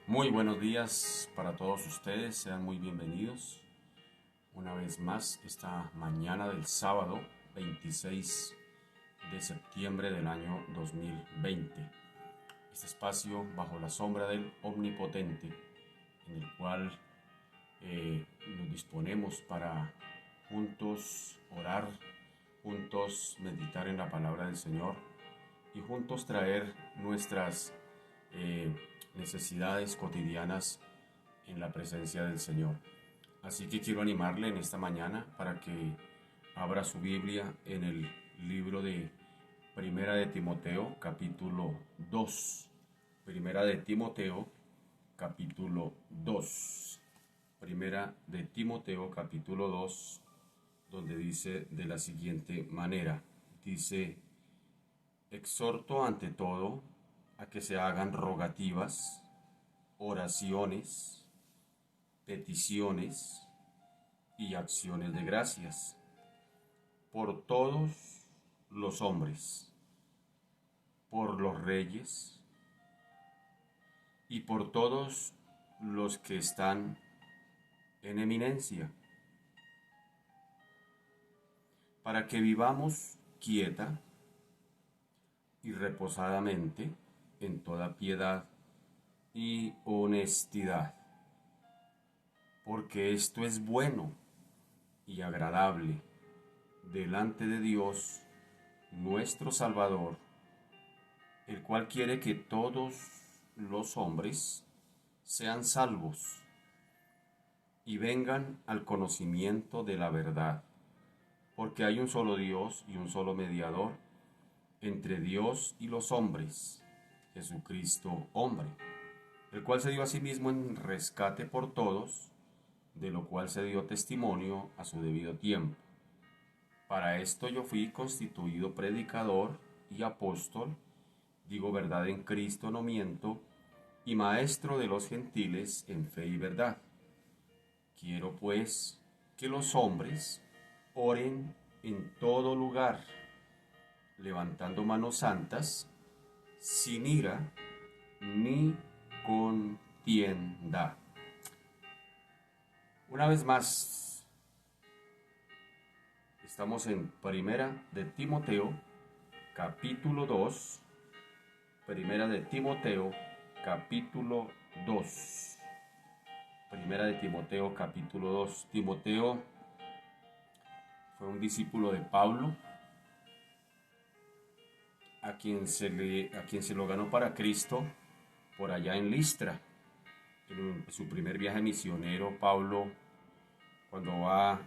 Muy buenos días para todos ustedes, sean muy bienvenidos una vez más esta mañana del sábado 26 de septiembre del año 2020. Este espacio bajo la sombra del Omnipotente en el cual nos disponemos para juntos orar, juntos meditar en la palabra del Señor y juntos traer nuestras eh, necesidades cotidianas en la presencia del Señor. Así que quiero animarle en esta mañana para que abra su Biblia en el libro de Primera de Timoteo, capítulo 2. Primera de Timoteo, capítulo 2. Primera de Timoteo, capítulo 2, donde dice de la siguiente manera. Dice: exhorto ante todo a que se hagan rogativas, oraciones, peticiones y acciones de gracias por todos los hombres, por los reyes y por todos los que están en eminencia, para que vivamos quieta y reposadamente en toda piedad y honestidad, porque esto es bueno y agradable delante de Dios nuestro Salvador, el cual quiere que todos los hombres sean salvos y vengan al conocimiento de la verdad, porque hay un solo Dios y un solo mediador entre Dios y los hombres, Jesucristo hombre, el cual se dio a sí mismo en rescate por todos, de lo cual se dio testimonio a su debido tiempo. Para esto yo fui constituido predicador y apóstol, digo verdad en Cristo, no miento, y maestro de los gentiles en fe y verdad. Quiero pues que los hombres oren en todo lugar, levantando manos santas, sin ira ni contienda. Una vez más, estamos en Primera de Timoteo, capítulo 2. Primera de Timoteo, capítulo 2. Primera de Timoteo, capítulo 2. Timoteo fue un discípulo de Pablo, a quien se lo ganó para Cristo por allá en Listra. En su primer viaje misionero, Pablo, cuando va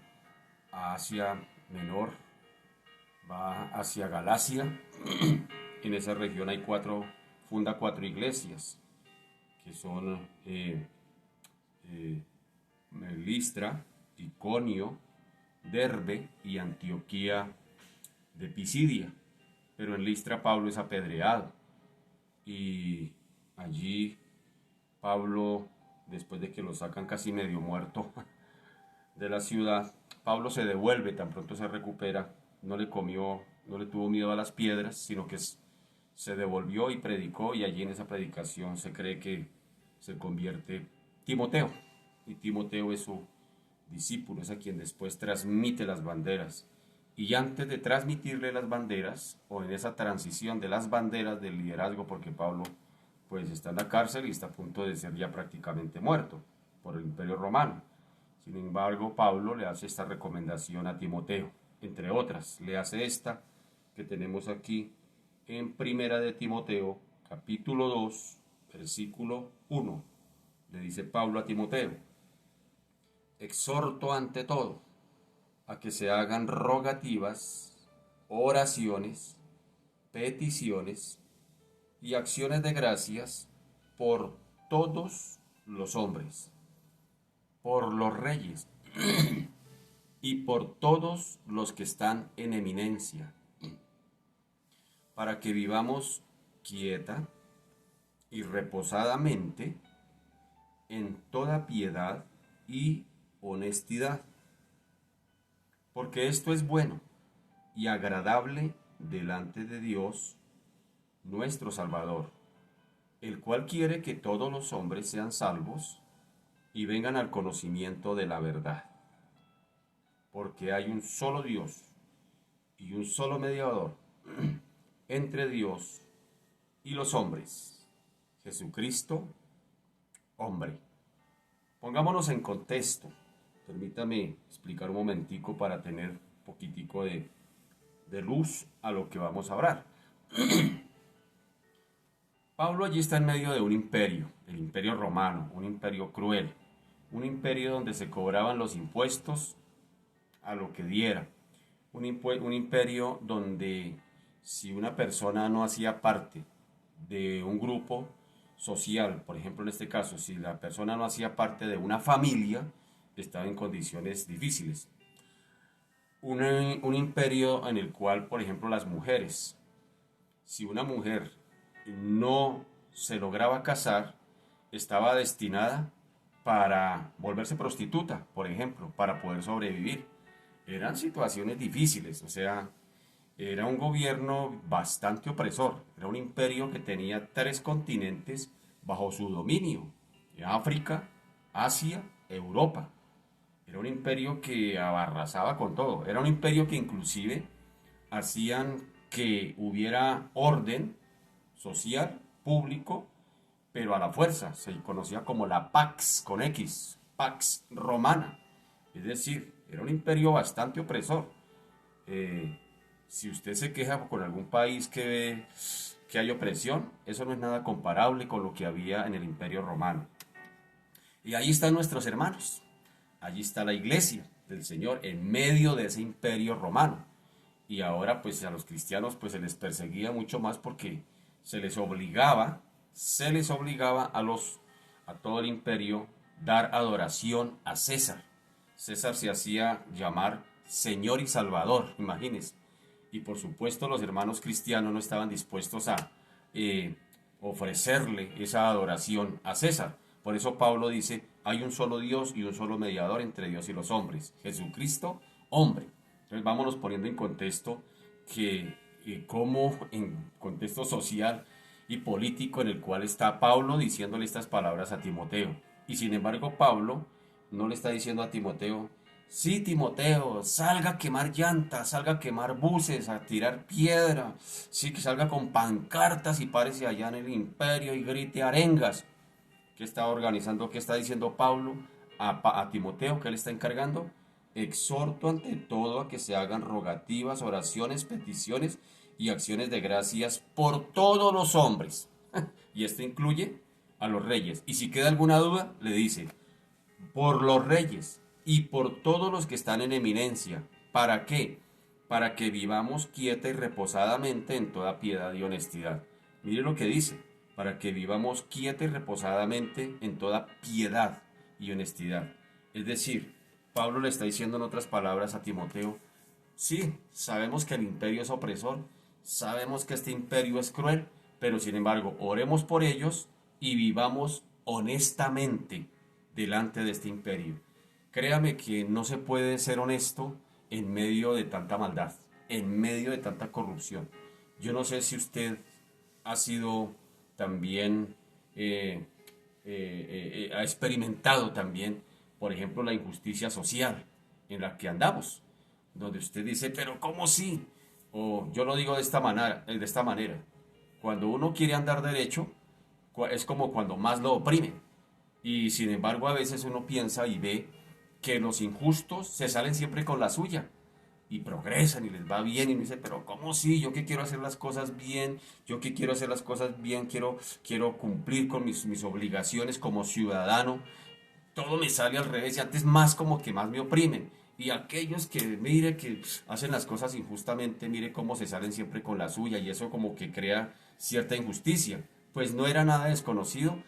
a Asia Menor, va hacia Galacia. En esa región funda cuatro iglesias, que son Listra, Iconio, Derbe y Antioquía de Pisidia. Pero en Listra Pablo es apedreado y allí Pablo, después de que lo sacan casi medio muerto de la ciudad, Pablo se devuelve, tan pronto se recupera, no le tuvo miedo a las piedras, sino que se devolvió y predicó, y allí en esa predicación se cree que se convierte Timoteo, y Timoteo es su discípulo, es a quien después transmite las banderas. Y antes de transmitirle las banderas, o en esa transición de las banderas del liderazgo, porque Pablo pues está en la cárcel y está a punto de ser ya prácticamente muerto por el Imperio Romano. Sin embargo, Pablo le hace esta recomendación a Timoteo, entre otras, le hace esta que tenemos aquí en Primera de Timoteo, capítulo 2, versículo 1. Le dice Pablo a Timoteo: exhorto ante todo a que se hagan rogativas, oraciones, peticiones y acciones de gracias por todos los hombres, por los reyes y por todos los que están en eminencia, para que vivamos quieta y reposadamente en toda piedad y honestidad, porque esto es bueno y agradable delante de Dios nuestro Salvador, el cual quiere que todos los hombres sean salvos y vengan al conocimiento de la verdad. Porque hay un solo Dios y un solo mediador entre Dios y los hombres, Jesucristo, hombre. Pongámonos en contexto. Permítame explicar un momentico para tener un poquitico de luz a lo que vamos a hablar. Pablo allí está en medio de un imperio, el imperio romano, un imperio cruel, un imperio donde se cobraban los impuestos a lo que diera, un imperio donde si una persona no hacía parte de un grupo social, por ejemplo en este caso, si la persona no hacía parte de una familia, estaba en condiciones difíciles. Un imperio en el cual, por ejemplo, las mujeres, si una mujer no se lograba casar, estaba destinada para volverse prostituta, por ejemplo, para poder sobrevivir. Eran situaciones difíciles, o sea, era un gobierno bastante opresor, era un imperio que tenía 3 continentes bajo su dominio: África, Asia, Europa. Era un imperio que arrasaba con todo, era un imperio que inclusive hacían que hubiera orden social, público, pero a la fuerza. Se conocía como la Pax con X, Pax Romana. Es decir, era un imperio bastante opresor. Eh, si usted se queja con algún país que ve que hay opresión, eso no es nada comparable con lo que había en el imperio romano. Y ahí están nuestros hermanos. Allí está la iglesia del Señor en medio de ese imperio romano. Y ahora pues a los cristianos pues se les perseguía mucho más porque se les obligaba a todo el imperio dar adoración a César. César se hacía llamar Señor y Salvador, imagínense. Y por supuesto los hermanos cristianos no estaban dispuestos a ofrecerle esa adoración a César. Por eso Pablo dice, hay un solo Dios y un solo mediador entre Dios y los hombres, Jesucristo, hombre. Entonces vámonos poniendo en contexto que cómo en contexto social y político en el cual está Pablo diciéndole estas palabras a Timoteo. Y sin embargo Pablo no le está diciendo a Timoteo, sí Timoteo, salga a quemar llantas, salga a quemar buses, a tirar piedra, sí que salga con pancartas y párese allá en el imperio y grite arengas. ¿Qué está organizando? ¿Qué está diciendo Pablo a Timoteo? ¿Qué le está encargando? Exhorto ante todo a que se hagan rogativas, oraciones, peticiones y acciones de gracias por todos los hombres. Y esto incluye a los reyes. Y si queda alguna duda, le dice, por los reyes y por todos los que están en eminencia. ¿Para qué? Para que vivamos quieta y reposadamente en toda piedad y honestidad. Mire lo que dice, para que vivamos quieta y reposadamente en toda piedad y honestidad. Es decir, Pablo le está diciendo en otras palabras a Timoteo, sí, sabemos que el imperio es opresor, sabemos que este imperio es cruel, pero sin embargo, oremos por ellos y vivamos honestamente delante de este imperio. Créame que no se puede ser honesto en medio de tanta maldad, en medio de tanta corrupción. Yo no sé si usted ha sido también, ha experimentado también, por ejemplo, la injusticia social en la que andamos, donde usted dice, pero ¿cómo sí? O yo lo digo de esta manera. Cuando uno quiere andar derecho, es como cuando más lo oprimen. Y sin embargo, a veces uno piensa y ve que los injustos se salen siempre con la suya y progresan y les va bien y me dice, pero ¿cómo sí? Yo que quiero hacer las cosas bien, yo que quiero hacer las cosas bien, quiero cumplir con mis obligaciones como ciudadano, todo me sale al revés y antes más como que más me oprimen. Y aquellos que mire que hacen las cosas injustamente, mire cómo se salen siempre con la suya y eso como que crea cierta injusticia. Pues no era nada desconocido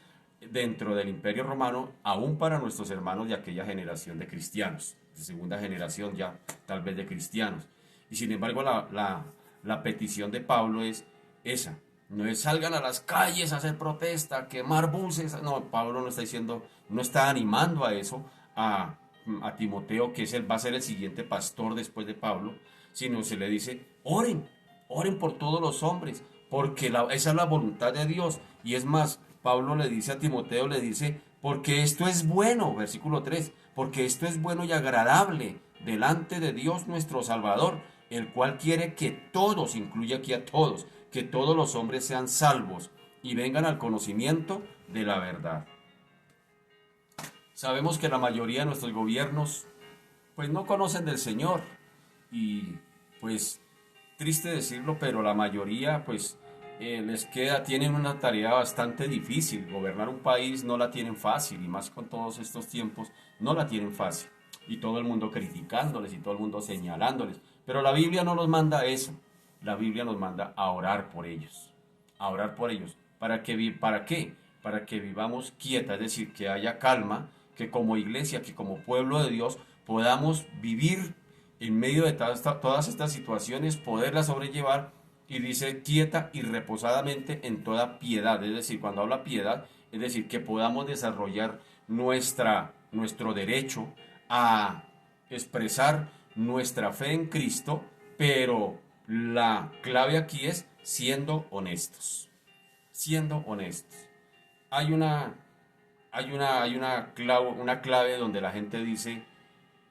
dentro del Imperio Romano, aún para nuestros hermanos de aquella generación de cristianos, de segunda generación ya tal vez de cristianos. Y sin embargo la petición de Pablo es esa, no es salgan a las calles a hacer protesta, a quemar buses. No, Pablo no está diciendo, no está animando a eso, a Timoteo, que va a ser el siguiente pastor después de Pablo, sino se le dice, oren por todos los hombres, porque esa es la voluntad de Dios. Y es más, Pablo le dice a Timoteo, le dice, porque esto es bueno, versículo 3, porque esto es bueno y agradable delante de Dios nuestro Salvador, el cual quiere que todos, incluye aquí a todos, que todos los hombres sean salvos y vengan al conocimiento de la verdad. Sabemos que la mayoría de nuestros gobiernos pues no conocen del Señor y pues triste decirlo, pero la mayoría pues tienen una tarea bastante difícil. Gobernar un país no la tienen fácil y más con todos estos tiempos no la tienen fácil. Y todo el mundo criticándoles y todo el mundo señalándoles. Pero la Biblia no nos manda eso. La Biblia nos manda a orar por ellos. A orar por ellos. ¿Para qué? Para que vivamos quieta, es decir, que haya calma, que como iglesia, que como pueblo de Dios podamos vivir en medio de todas estas situaciones, poderlas sobrellevar, y dice quieta y reposadamente en toda piedad, es decir, cuando habla piedad, es decir, que podamos desarrollar nuestro derecho a expresar nuestra fe en Cristo, pero la clave aquí es siendo honestos. Hay una clave donde la gente dice,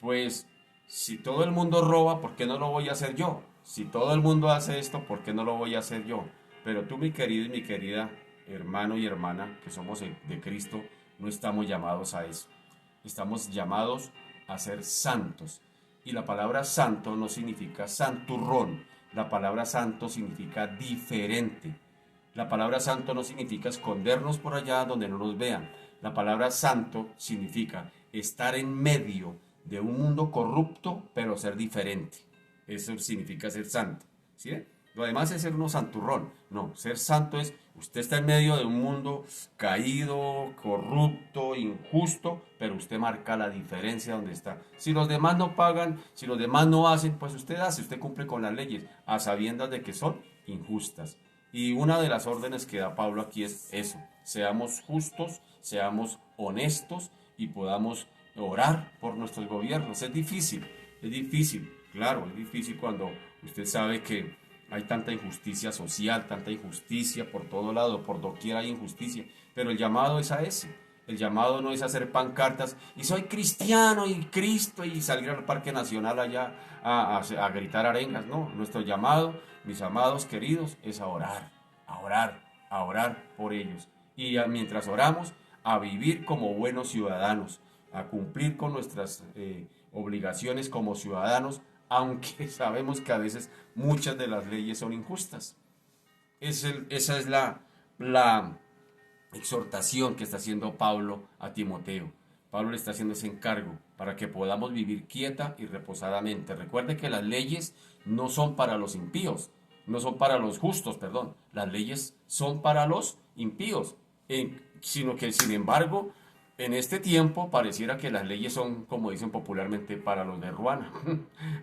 pues si todo el mundo roba, ¿por qué no lo voy a hacer yo? Si todo el mundo hace esto, ¿por qué no lo voy a hacer yo? Pero tú, mi querido y mi querida hermano y hermana, que somos de Cristo, no estamos llamados a eso. Estamos llamados a ser santos. Y la palabra santo no significa santurrón. La palabra santo significa diferente. La palabra santo no significa escondernos por allá donde no nos vean. La palabra santo significa estar en medio de un mundo corrupto, pero ser diferente. Eso significa ser santo. ¿Sí? Lo demás es ser uno santurrón. No, ser santo es, usted está en medio de un mundo caído, corrupto, injusto, pero usted marca la diferencia donde está. Si los demás no pagan, si los demás no hacen, pues usted hace, usted cumple con las leyes, a sabiendas de que son injustas. Y una de las órdenes que da Pablo aquí es eso, seamos justos, seamos honestos y podamos orar por nuestros gobiernos. Es difícil, claro, es difícil cuando usted sabe que hay tanta injusticia social, tanta injusticia por todo lado, por doquier hay injusticia, pero el llamado es a ese. El llamado no es hacer pancartas y soy cristiano y Cristo y salir al Parque Nacional allá a gritar arengas. No, nuestro llamado, mis amados queridos, es a orar, a orar, a orar por ellos. Y mientras oramos, a vivir como buenos ciudadanos, a cumplir con nuestras obligaciones como ciudadanos, aunque sabemos que a veces muchas de las leyes son injustas. Esa es la exhortación que está haciendo Pablo a Timoteo. Pablo le está haciendo ese encargo para que podamos vivir quieta y reposadamente. Recuerde que las leyes no son para los impíos, no son para los justos, perdón. Las leyes son para los impíos, sino que sin embargo, en este tiempo pareciera que las leyes son, como dicen popularmente, para los de Ruana.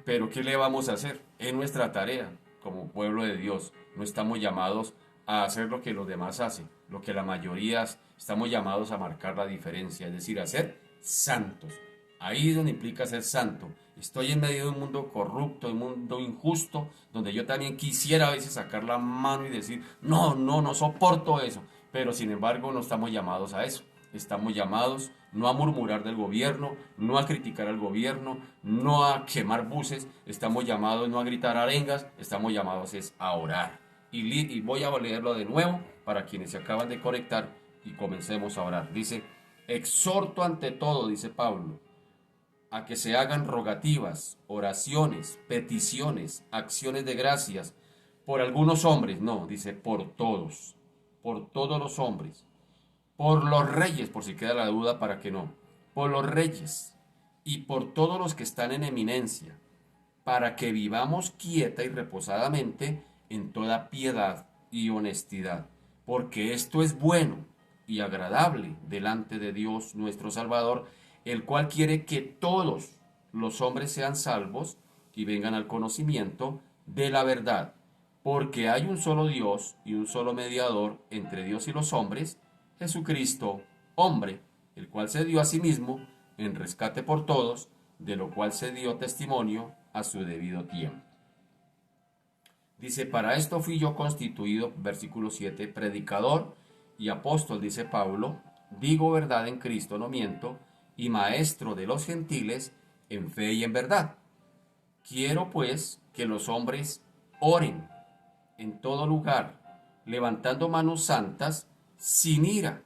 Pero ¿qué le vamos a hacer? Es nuestra tarea como pueblo de Dios. No estamos llamados a hacer lo que los demás hacen, lo que la mayoría estamos llamados a marcar la diferencia, es decir, a ser santos. Ahí es donde implica ser santo. Estoy en medio de un mundo corrupto, un mundo injusto, donde yo también quisiera a veces sacar la mano y decir, no soporto eso. Pero sin embargo no estamos llamados a eso. Estamos llamados no a murmurar del gobierno, no a criticar al gobierno, no a quemar buses. Estamos llamados no a gritar arengas, estamos llamados es a orar. Y voy a leerlo de nuevo para quienes se acaban de conectar y comencemos a orar. Dice, exhorto ante todo, dice Pablo, a que se hagan rogativas, oraciones, peticiones, acciones de gracias por algunos hombres. No, dice por todos los hombres, por los reyes, por si queda la duda para que no, por los reyes y por todos los que están en eminencia, para que vivamos quieta y reposadamente en toda piedad y honestidad, porque esto es bueno y agradable delante de Dios nuestro Salvador, el cual quiere que todos los hombres sean salvos y vengan al conocimiento de la verdad, porque hay un solo Dios y un solo mediador entre Dios y los hombres, Jesucristo, hombre, el cual se dio a sí mismo en rescate por todos, de lo cual se dio testimonio a su debido tiempo. Dice, para esto fui yo constituido, versículo 7, predicador y apóstol, dice Pablo, digo verdad en Cristo, no miento, y maestro de los gentiles en fe y en verdad. Quiero pues que los hombres oren en todo lugar, levantando manos santas, sin ira,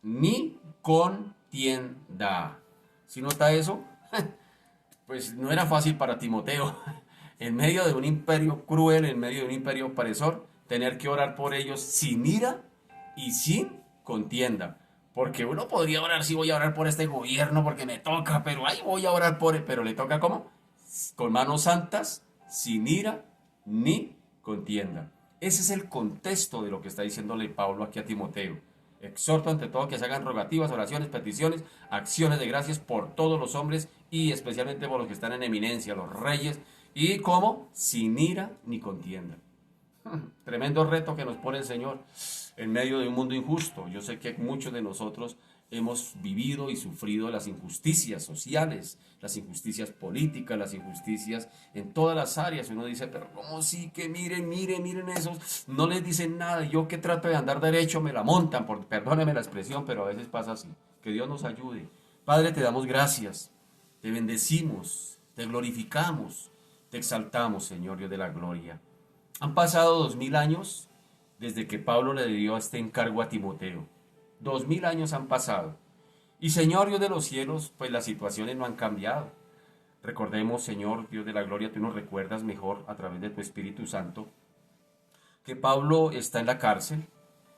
ni contienda. ¿Sí nota eso? Pues no era fácil para Timoteo, en medio de un imperio cruel, en medio de un imperio opresor, tener que orar por ellos sin ira y sin contienda. Porque uno podría orar, si voy a orar por este gobierno porque me toca, pero ahí voy a orar por él, pero le toca ¿cómo? Con manos santas, sin ira ni contienda. Ese es el contexto de lo que está diciéndole Pablo aquí a Timoteo. Exhorto ante todo que se hagan rogativas, oraciones, peticiones, acciones de gracias por todos los hombres y especialmente por los que están en eminencia, los reyes, y como sin ira ni contienda. Tremendo reto que nos pone el Señor en medio de un mundo injusto. Yo sé que muchos de nosotros hemos vivido y sufrido las injusticias sociales, las injusticias políticas, las injusticias en todas las áreas. Uno dice, pero ¿cómo sí? Que miren esos, no les dicen nada. Yo que trato de andar derecho me la montan, perdóneme la expresión, pero a veces pasa así. Que Dios nos ayude. Padre, te damos gracias, te bendecimos, te glorificamos, te exaltamos, Señor Dios de la gloria. Han pasado 2000 años desde que Pablo le dio este encargo a Timoteo. 2000 años han pasado. Y Señor Dios de los cielos, pues las situaciones no han cambiado. Recordemos, Señor Dios de la gloria, tú nos recuerdas mejor a través de tu Espíritu Santo, que Pablo está en la cárcel,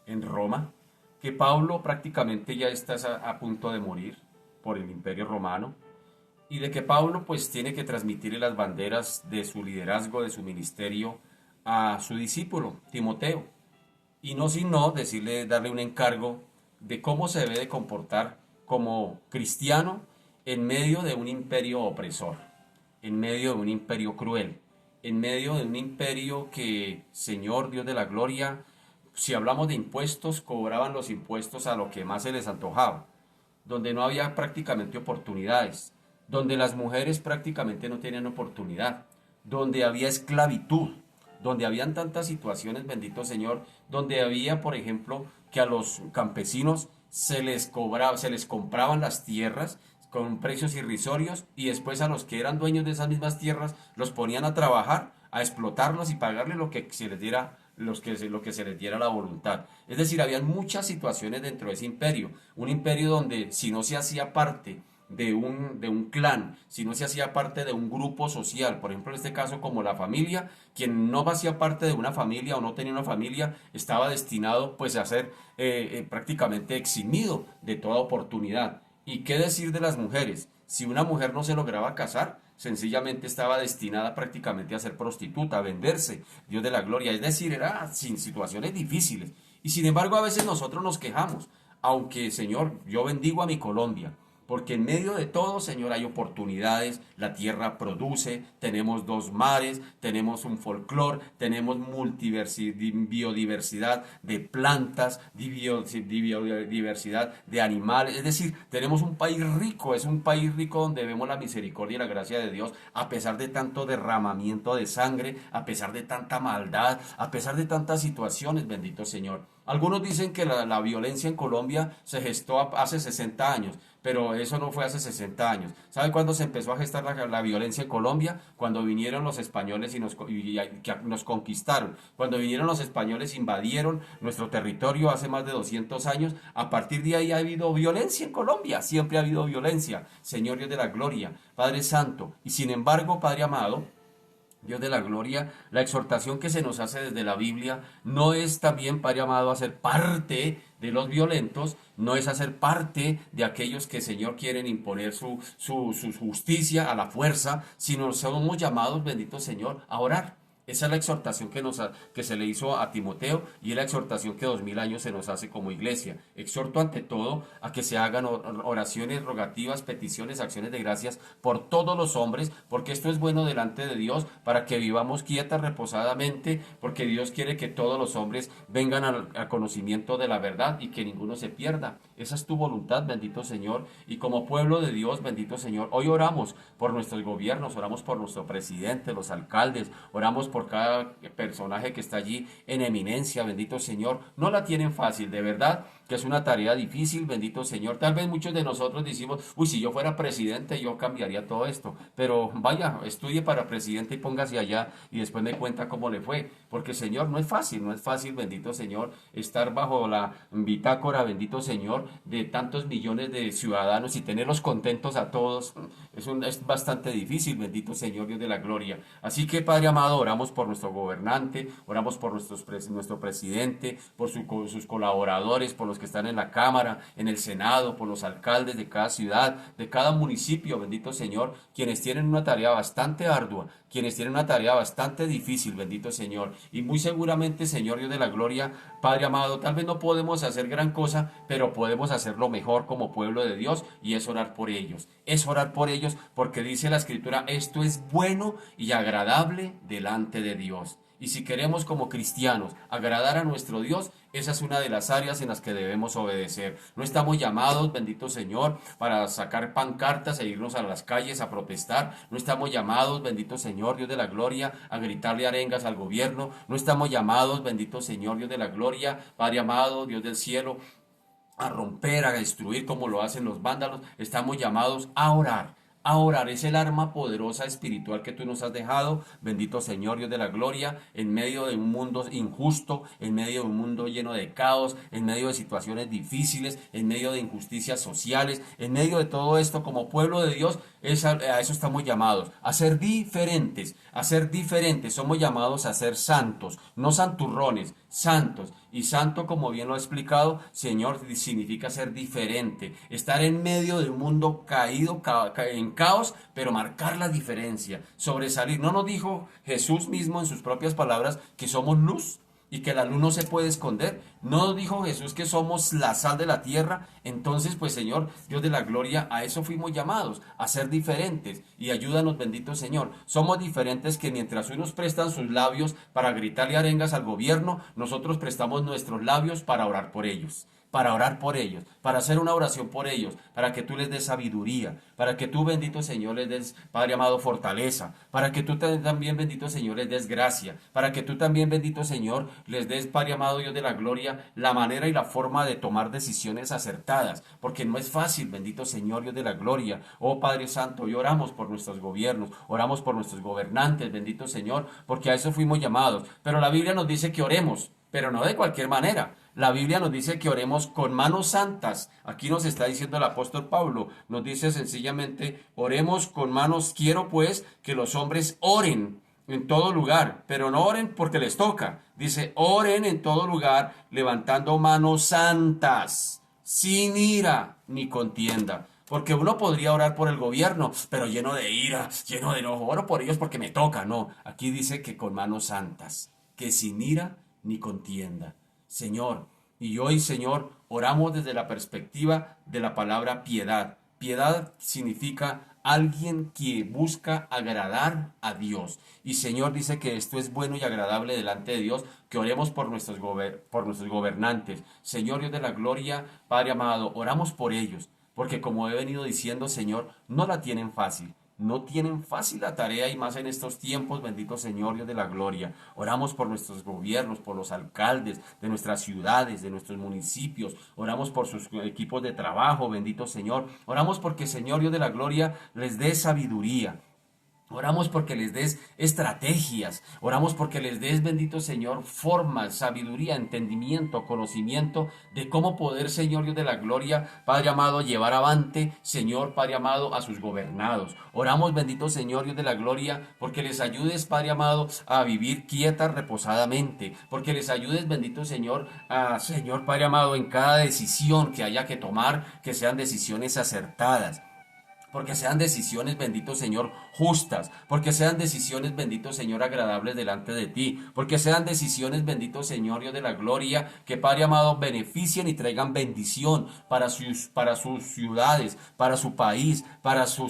en Roma, que Pablo prácticamente ya está a punto de morir por el Imperio Romano, y de que Pablo pues tiene que transmitirle las banderas de su liderazgo, de su ministerio, a su discípulo, Timoteo. Y no sin no decirle, darle un encargo de cómo se debe de comportar como cristiano en medio de un imperio opresor, en medio de un imperio cruel, en medio de un imperio que, Señor Dios de la gloria, si hablamos de impuestos, cobraban los impuestos a lo que más se les antojaba, donde no había prácticamente oportunidades, donde las mujeres prácticamente no tenían oportunidad, donde había esclavitud, donde habían tantas situaciones, bendito Señor, donde había, por ejemplo, que a los campesinos se les cobraba, se les compraban las tierras con precios irrisorios y después a los que eran dueños de esas mismas tierras los ponían a trabajar, a explotarlos y pagarles lo que se les diera lo que se les diera la voluntad. Es decir, había muchas situaciones dentro de ese imperio, un imperio donde si no se hacía parte de un clan, si no se hacía parte de un grupo social, por ejemplo en este caso como la familia, quien no hacía parte de una familia o no tenía una familia estaba destinado pues a ser prácticamente eximido de toda oportunidad. ¿Y qué decir de las mujeres? Si una mujer no se lograba casar, sencillamente estaba destinada prácticamente a ser prostituta, a venderse, Dios de la gloria, es decir, era sin situaciones difíciles. Y sin embargo a veces nosotros nos quejamos, aunque Señor, yo bendigo a mi Colombia, porque en medio de todo, Señor, hay oportunidades, la tierra produce, tenemos dos mares, tenemos un folclore, tenemos biodiversidad de plantas, biodiversidad de animales, es decir, tenemos un país rico, es un país rico donde vemos la misericordia y la gracia de Dios, a pesar de tanto derramamiento de sangre, a pesar de tanta maldad, a pesar de tantas situaciones, bendito Señor. Algunos dicen que la violencia en Colombia se gestó hace 60 años, pero eso no fue hace 60 años. ¿Sabe cuándo se empezó a gestar la violencia en Colombia? Cuando vinieron los españoles que nos conquistaron. Cuando vinieron los españoles, invadieron nuestro territorio hace más de 200 años. A partir de ahí ha habido violencia en Colombia. Siempre ha habido violencia. Señor Dios de la gloria, Padre Santo. Y sin embargo, Padre amado, Dios de la gloria, la exhortación que se nos hace desde la Biblia no es también, Padre amado, hacer parte de los violentos, no es hacer parte de aquellos que, Señor, quieren imponer su justicia a la fuerza, sino somos llamados, bendito Señor, a orar. Esa es la exhortación que se le hizo a Timoteo y es la exhortación que 2000 años se nos hace como iglesia. Exhorto ante todo a que se hagan oraciones, rogativas, peticiones, acciones de gracias por todos los hombres, porque esto es bueno delante de Dios para que vivamos quietas, reposadamente, porque Dios quiere que todos los hombres vengan al conocimiento de la verdad y que ninguno se pierda. Esa es tu voluntad, bendito Señor. Y como pueblo de Dios, bendito Señor, hoy oramos por nuestros gobiernos, oramos por nuestro presidente, los alcaldes, oramos por cada personaje que está allí en eminencia, bendito Señor. No la tienen fácil, de verdad que es una tarea difícil, bendito Señor. Tal vez muchos de nosotros decimos, uy, si yo fuera presidente, yo cambiaría todo esto. Pero vaya, estudie para presidente y póngase allá y después me cuenta cómo le fue. Porque Señor, no es fácil, no es fácil, bendito Señor, estar bajo la bitácora, bendito Señor, de tantos millones de ciudadanos y tenerlos contentos a todos. Es bastante difícil, bendito Señor, Dios de la gloria. Así que, Padre amado, oramos por nuestro gobernante, oramos por nuestro presidente, por sus colaboradores, por los que están en la Cámara, en el Senado, por los alcaldes de cada ciudad, de cada municipio, bendito Señor, quienes tienen una tarea bastante ardua, quienes tienen una tarea bastante difícil, bendito Señor. Y muy seguramente, Señor Dios de la gloria, Padre amado, tal vez no podemos hacer gran cosa, pero podemos hacerlo mejor como pueblo de Dios y es orar por ellos. Es orar por ellos porque dice la Escritura, esto es bueno y agradable delante de Dios. Y si queremos como cristianos agradar a nuestro Dios, esa es una de las áreas en las que debemos obedecer. No estamos llamados, bendito Señor, para sacar pancartas e irnos a las calles a protestar. No estamos llamados, bendito Señor, Dios de la gloria, a gritarle arengas al gobierno. No estamos llamados, bendito Señor, Dios de la gloria, Padre amado, Dios del cielo, a romper, a destruir como lo hacen los vándalos. Estamos llamados a orar. A orar es el arma poderosa espiritual que tú nos has dejado, bendito Señor, Dios de la gloria, en medio de un mundo injusto, en medio de un mundo lleno de caos, en medio de situaciones difíciles, en medio de injusticias sociales, en medio de todo esto, como pueblo de Dios, a eso estamos llamados, a ser diferentes, a ser diferentes, somos llamados a ser santos, no santurrones, santos. Y santo, como bien lo ha explicado, Señor, significa ser diferente, estar en medio de un mundo caído, en caos, pero marcar la diferencia, sobresalir. ¿No nos dijo Jesús mismo en sus propias palabras que somos luz y que la luz no se puede esconder? ¿No nos dijo Jesús que somos la sal de la tierra? Entonces, pues Señor, Dios de la gloria, a eso fuimos llamados, a ser diferentes. Y ayúdanos, bendito Señor. Somos diferentes que mientras unos prestan sus labios para gritarle arengas al gobierno, nosotros prestamos nuestros labios para orar por ellos. Para orar por ellos, para hacer una oración por ellos, para que tú les des sabiduría, para que tú, bendito Señor, les des, Padre amado, fortaleza, para que tú también, bendito Señor, les des gracia, para que tú también, bendito Señor, les des, Padre amado, Dios de la gloria, la manera y la forma de tomar decisiones acertadas, porque no es fácil, bendito Señor, Dios de la gloria. Oh Padre Santo, y oramos por nuestros gobiernos, oramos por nuestros gobernantes, bendito Señor, porque a eso fuimos llamados. Pero la Biblia nos dice que oremos, pero no de cualquier manera. La Biblia nos dice que oremos con manos santas. Aquí nos está diciendo el apóstol Pablo. Nos dice sencillamente, oremos con manos. Quiero pues que los hombres oren en todo lugar, pero no oren porque les toca. Dice, oren en todo lugar levantando manos santas, sin ira ni contienda. Porque uno podría orar por el gobierno, pero lleno de ira, lleno de enojo. Oro por ellos porque me toca. No, aquí dice que con manos santas, que sin ira ni contienda. Señor, y hoy, Señor, oramos desde la perspectiva de la palabra piedad. Piedad significa alguien que busca agradar a Dios. Y Señor dice que esto es bueno y agradable delante de Dios, que oremos por nuestros gobernantes. Señor Dios de la gloria, Padre amado, oramos por ellos, porque como he venido diciendo, Señor, no la tienen fácil. No tienen fácil la tarea y más en estos tiempos, bendito Señor, Dios de la gloria. Oramos por nuestros gobiernos, por los alcaldes de nuestras ciudades, de nuestros municipios. Oramos por sus equipos de trabajo, bendito Señor. Oramos porque, Señor, Dios de la gloria, les dé sabiduría. Oramos porque les des estrategias, oramos porque les des, bendito Señor, formas, sabiduría, entendimiento, conocimiento de cómo poder, Señor Dios de la gloria, Padre amado, llevar avante, Señor, Padre amado, a sus gobernados. Oramos, bendito Señor Dios de la gloria, porque les ayudes, Padre amado, a vivir quietas, reposadamente, porque les ayudes, bendito Señor, Señor, Padre amado, en cada decisión que haya que tomar, que sean decisiones acertadas. porque sean decisiones, bendito Señor, justas, porque sean decisiones, bendito Señor, agradables delante de ti, porque sean decisiones, bendito Señor, Dios de la gloria, que Padre amado beneficien y traigan bendición para sus ciudades, para su país, para su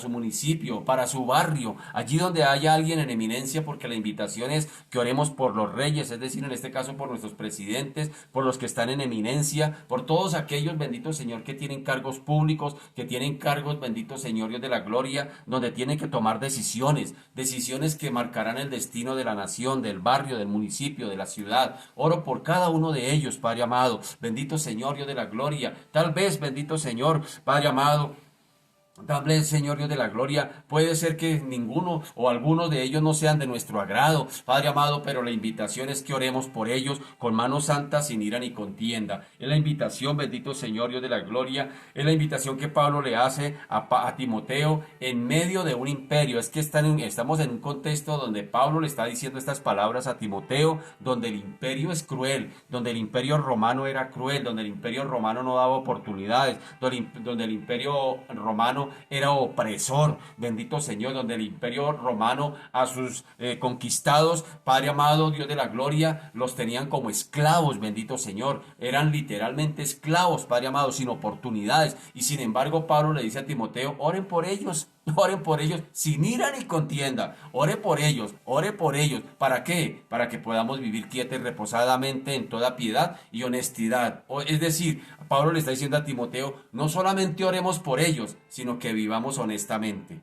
municipio, para su barrio, allí donde haya alguien en eminencia, porque la invitación es que oremos por los reyes, es decir, en este caso por nuestros presidentes, por los que están en eminencia, por todos aquellos, bendito Señor, que tienen cargos públicos, que tienen cargos, bendito Señor, Dios de la gloria, donde tienen que tomar decisiones, decisiones que marcarán el destino de la nación, del barrio, del municipio, de la ciudad. Oro por cada uno de ellos, Padre amado, bendito Señor, Dios de la gloria. Tal vez, bendito Señor, Padre amado, dable, Señor Dios de la gloria, puede ser que ninguno o algunos de ellos no sean de nuestro agrado, Padre amado, pero la invitación es que oremos por ellos con manos santas, sin ira ni contienda. Es la invitación, bendito Señor Dios de la gloria, es la invitación que Pablo le hace a Timoteo en medio de un imperio. Es que estamos en un contexto donde Pablo le está diciendo estas palabras a Timoteo, donde el imperio es cruel, donde el imperio romano era cruel, donde el imperio romano no daba oportunidades, donde el imperio romano era opresor, bendito Señor, donde el imperio romano a sus conquistados, Padre amado, Dios de la gloria, los tenían como esclavos, bendito Señor, eran literalmente esclavos, Padre amado, sin oportunidades, y sin embargo Pablo le dice a Timoteo, oren por ellos, sin ira ni contienda. Ore por ellos, ore por ellos. ¿Para qué? Para que podamos vivir quieta y reposadamente en toda piedad y honestidad. Es decir, Pablo le está diciendo a Timoteo, no solamente oremos por ellos, sino que vivamos honestamente.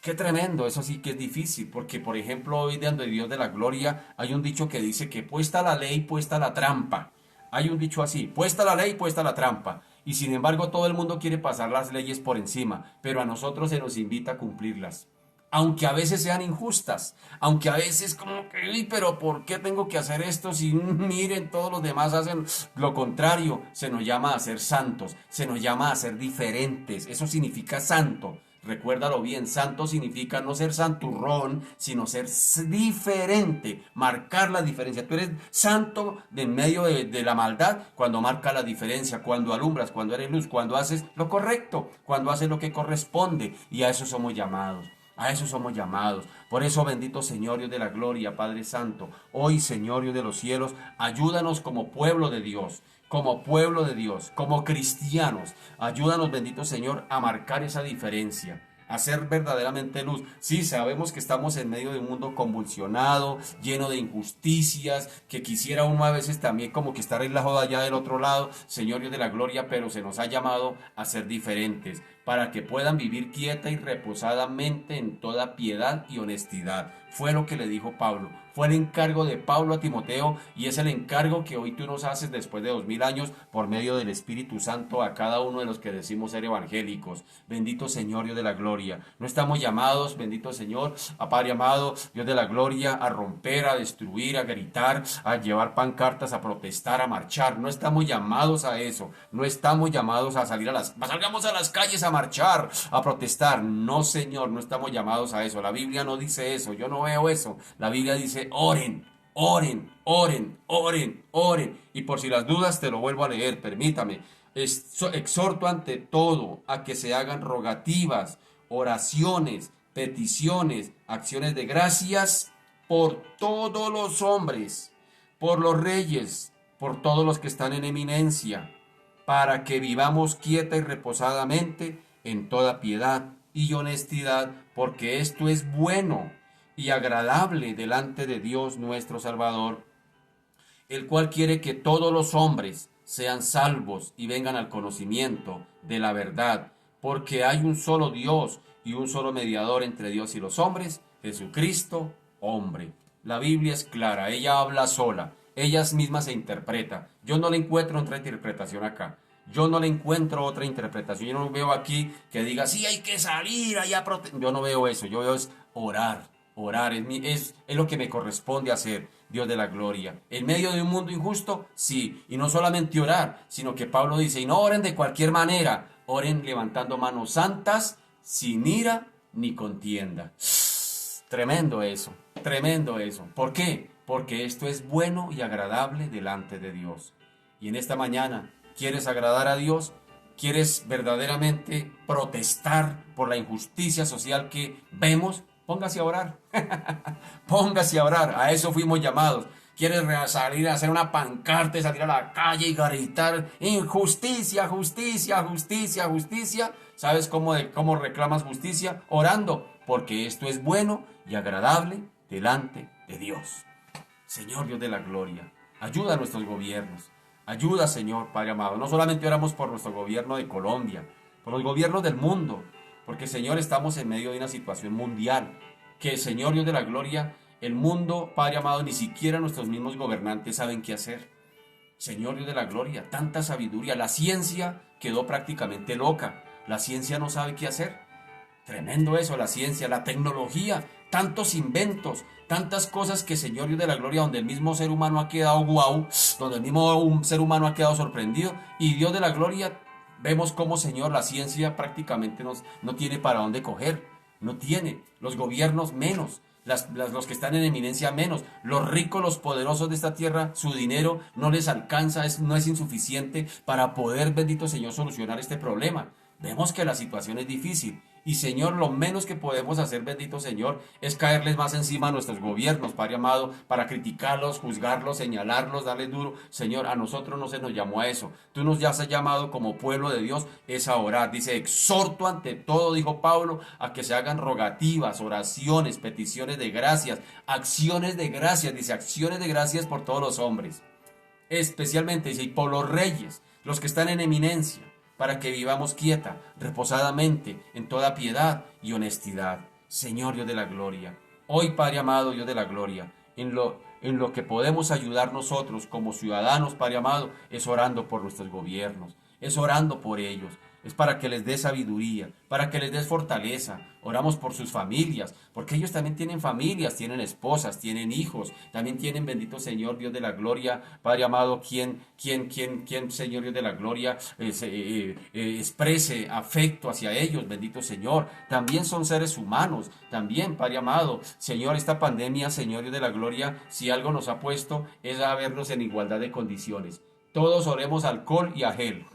Qué tremendo, eso sí que es difícil, porque por ejemplo hoy de Dios de la gloria hay un dicho que dice que puesta la ley, puesta la trampa. Hay un dicho así, puesta la ley, puesta la trampa. Y sin embargo todo el mundo quiere pasar las leyes por encima, pero a nosotros se nos invita a cumplirlas. Aunque a veces sean injustas, aunque a veces como que, uy, pero ¿por qué tengo que hacer esto si miren todos los demás hacen lo contrario? Se nos llama a ser santos, se nos llama a ser diferentes, eso significa santo. Recuérdalo bien, santo significa no ser santurrón, sino ser diferente, marcar la diferencia. Tú eres santo en medio de la maldad cuando marca la diferencia, cuando alumbras, cuando eres luz, cuando haces lo correcto, cuando haces lo que corresponde. Y a eso somos llamados. A eso somos llamados. Por eso, bendito Señor Dios de la gloria, Padre Santo, hoy, Señor Dios de los cielos, ayúdanos como pueblo de Dios, como cristianos. Ayúdanos, bendito Señor, a marcar esa diferencia, a ser verdaderamente luz. Sí, sabemos que estamos en medio de un mundo convulsionado, lleno de injusticias, que quisiera uno a veces también como que estar en la joda allá del otro lado, Señor Dios de la gloria, pero se nos ha llamado a ser diferentes, para que puedan vivir quieta y reposadamente en toda piedad y honestidad. Fue lo que le dijo Pablo, fue el encargo de Pablo a Timoteo y es el encargo que hoy tú nos haces después de 2000 años por medio del Espíritu Santo a cada uno de los que decimos ser evangélicos. Bendito Señor Dios de la gloria. No estamos llamados, bendito Señor, a Padre amado, Dios de la gloria, a romper, a destruir, a gritar, a llevar pancartas, a protestar, a marchar. No estamos llamados a eso. No estamos llamados a salgamos a las calles a marchar, a protestar. No, Señor, no estamos llamados a eso. La Biblia no dice eso. Yo no veo eso. La Biblia dice, oren, oren, oren, oren, oren. Y por si las dudas te lo vuelvo a leer, permítame. Exhorto ante todo a que se hagan rogativas, oraciones, peticiones, acciones de gracias por todos los hombres, por los reyes, por todos los que están en eminencia, para que vivamos quieta y reposadamente en toda piedad y honestidad, porque esto es bueno y agradable delante de Dios nuestro Salvador, el cual quiere que todos los hombres sean salvos y vengan al conocimiento de la verdad, porque hay un solo Dios y un solo mediador entre Dios y los hombres, Jesucristo, hombre. La Biblia es clara, ella habla sola, ella misma se interpreta. Yo no le encuentro otra interpretación acá. Yo no le encuentro otra interpretación. Yo no veo aquí que diga, sí, hay que salir allá a protestar. Yo no veo eso. Yo veo es orar. Orar es lo que me corresponde hacer, Dios de la gloria. En medio de un mundo injusto, sí. Y no solamente orar, sino que Pablo dice, y no oren de cualquier manera. Oren levantando manos santas, sin ira ni contienda. Tremendo eso, tremendo eso. ¿Por qué? Porque esto es bueno y agradable delante de Dios. Y en esta mañana, ¿quieres agradar a Dios? ¿Quieres verdaderamente protestar por la injusticia social que vemos? Póngase a orar. Póngase a orar. A eso fuimos llamados. ¿Quieres salir a hacer una pancarta, salir a la calle y gritar injusticia, justicia, justicia, justicia? ¿Sabes cómo reclamas justicia? Orando, porque esto es bueno y agradable delante de Dios. Señor Dios de la gloria, ayuda a nuestros gobiernos. Ayuda, Señor, Padre amado. No solamente oramos por nuestro gobierno de Colombia, por los gobiernos del mundo, porque, Señor, estamos en medio de una situación mundial. Que, Señor Dios de la gloria, el mundo, Padre amado, ni siquiera nuestros mismos gobernantes saben qué hacer. Señor Dios de la gloria, tanta sabiduría. La ciencia quedó prácticamente loca. La ciencia no sabe qué hacer. Tremendo eso, la ciencia, la tecnología, tantos inventos, tantas cosas que, Señor Dios de la gloria, donde el mismo ser humano ha quedado guau, donde el mismo ser humano ha quedado sorprendido, y Dios de la gloria, vemos cómo, Señor, la ciencia prácticamente no tiene para dónde coger, no tiene, los gobiernos menos. Los que están en eminencia menos, los ricos, los poderosos de esta tierra, su dinero no les alcanza, no es insuficiente para poder, bendito Señor, solucionar este problema. Vemos que la situación es difícil y, Señor, lo menos que podemos hacer, bendito Señor, es caerles más encima a nuestros gobiernos, Padre amado, para criticarlos, juzgarlos, señalarlos, darles duro. Señor, a nosotros no se nos llamó a eso. Tú nos ya has llamado como pueblo de Dios es a orar. Dice, exhorto ante todo, dijo Pablo, a que se hagan rogativas, oraciones, peticiones de gracias, acciones de gracias, dice, acciones de gracias por todos los hombres. Especialmente, dice, y por los reyes, los que están en eminencia, para que vivamos quieta, reposadamente, en toda piedad y honestidad. Señor Dios de la gloria, hoy, Padre amado, Dios de la gloria, en lo que podemos ayudar nosotros como ciudadanos, Padre amado, es orando por nuestros gobiernos, es orando por ellos, es para que les dé sabiduría, para que les des fortaleza. Oramos por sus familias, porque ellos también tienen familias, tienen esposas, tienen hijos, también tienen, bendito Señor Dios de la gloria, Padre amado, quien Señor Dios de la gloria, exprese afecto hacia ellos, bendito Señor. También son seres humanos, también, Padre amado, Señor, esta pandemia, Señor Dios de la gloria, si algo nos ha puesto es a vernos en igualdad de condiciones. Todos oremos alcohol y a gel.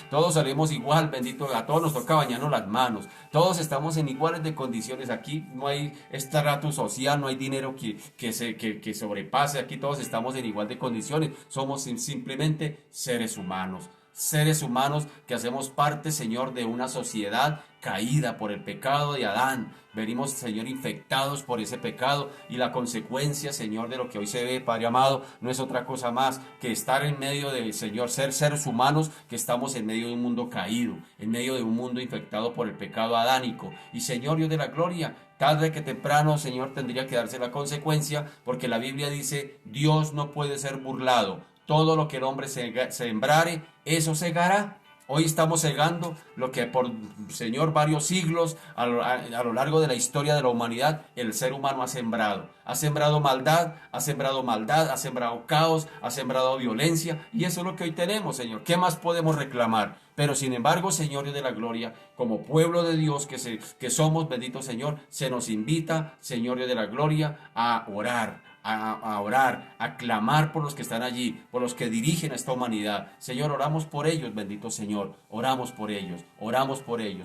Todos oremos igual, bendito. A todos nos toca bañarnos las manos. Todos estamos en iguales de condiciones. Aquí no hay estrato social, no hay dinero que sobrepase. Aquí todos estamos en igual de condiciones. Somos simplemente seres humanos. Seres humanos que hacemos parte, Señor, de una sociedad caída por el pecado de Adán. Venimos, Señor, infectados por ese pecado y la consecuencia, Señor, de lo que hoy se ve, Padre amado, no es otra cosa más que estar en medio de, Señor, ser seres humanos que estamos en medio de un mundo caído, en medio de un mundo infectado por el pecado adánico. Y, Señor, Dios de la gloria, tarde que temprano, Señor, tendría que darse la consecuencia, porque la Biblia dice, Dios no puede ser burlado. Todo lo que el hombre sembrare, eso segará. Hoy estamos segando lo que por, Señor, varios siglos a lo largo de la historia de la humanidad el ser humano ha sembrado. Ha sembrado maldad, ha sembrado caos, ha sembrado violencia, y eso es lo que hoy tenemos, Señor. ¿Qué más podemos reclamar? Pero sin embargo, Señor de la gloria, como pueblo de Dios que somos, bendito Señor, se nos invita, Señor de la gloria, a orar. A orar, a clamar por los que están allí, por los que dirigen a esta humanidad. Señor, oramos por ellos, bendito Señor, oramos por ellos,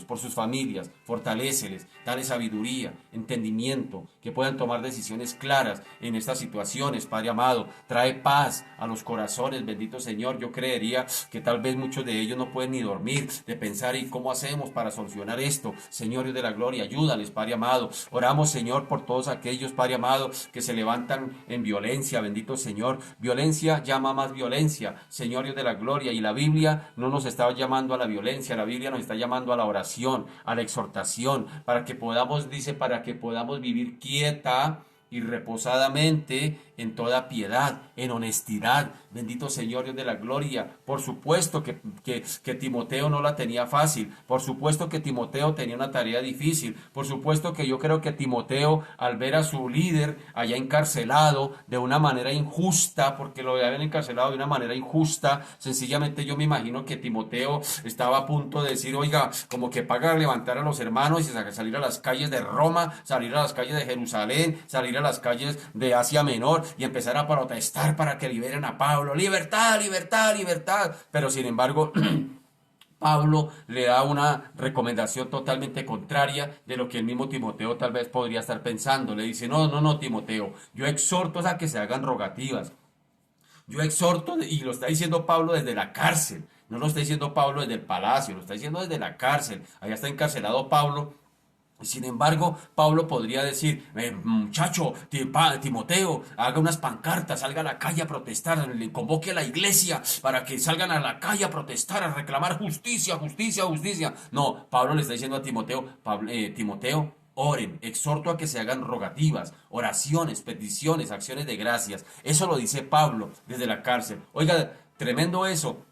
por sus familias, fortaléceles, dale sabiduría, entendimiento, que puedan tomar decisiones claras en estas situaciones, Padre amado, trae paz a los corazones, bendito Señor. Yo creería que tal vez muchos de ellos no pueden ni dormir de pensar y cómo hacemos para solucionar esto. Señor Dios de la gloria, ayúdales, Padre amado. Oramos, Señor, por todos aquellos, Padre amado, que se levantan en violencia, bendito Señor. Violencia llama más violencia, Señor Dios de la gloria, y la Biblia no nos está llamando a la violencia, la Biblia nos está llamando a la oración, a la exhortación, para que podamos, dice, para que podamos vivir quieta y reposadamente en toda piedad, en honestidad. Bendito Señor Dios de la gloria. Por supuesto que Timoteo no la tenía fácil. Por supuesto que Timoteo tenía una tarea difícil. Por supuesto que yo creo que Timoteo, al ver a su líder allá encarcelado de una manera injusta, porque lo habían encarcelado de una manera injusta, sencillamente yo me imagino que Timoteo estaba a punto de decir, oiga, como que paga levantar a los hermanos y salir a las calles de Roma, salir a las calles de Jerusalén, salir a las calles de Asia Menor y empezar a protestar para que liberen a Pablo. Libertad, libertad, libertad. Pero sin embargo, Pablo le da una recomendación totalmente contraria de lo que el mismo Timoteo tal vez podría estar pensando. Le dice, no, no, no, Timoteo, yo exhorto a que se hagan rogativas. Yo exhorto, y lo está diciendo Pablo desde la cárcel, no lo está diciendo Pablo desde el palacio, lo está diciendo desde la cárcel. Allá está encarcelado Pablo. Sin embargo, Pablo podría decir, muchacho, Timoteo, haga unas pancartas, salga a la calle a protestar, le convoque a la iglesia para que salgan a la calle a protestar, a reclamar justicia, justicia, justicia. No, Pablo le está diciendo a Timoteo, Timoteo, oren, exhorto a que se hagan rogativas, oraciones, peticiones, acciones de gracias. Eso lo dice Pablo desde la cárcel. Oiga, tremendo eso,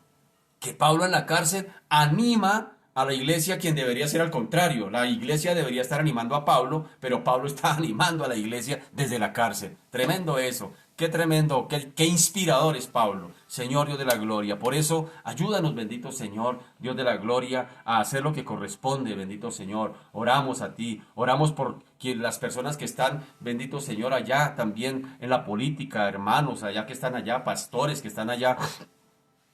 que Pablo en la cárcel anima a la iglesia, quien debería ser al contrario. La iglesia debería estar animando a Pablo, pero Pablo está animando a la iglesia desde la cárcel. Tremendo eso. Qué tremendo, qué inspirador es Pablo. Señor Dios de la gloria. Por eso, ayúdanos, bendito Señor, Dios de la gloria, a hacer lo que corresponde, bendito Señor. Oramos a ti, oramos por las personas que están, bendito Señor, allá también en la política, hermanos, allá que están allá, pastores que están allá.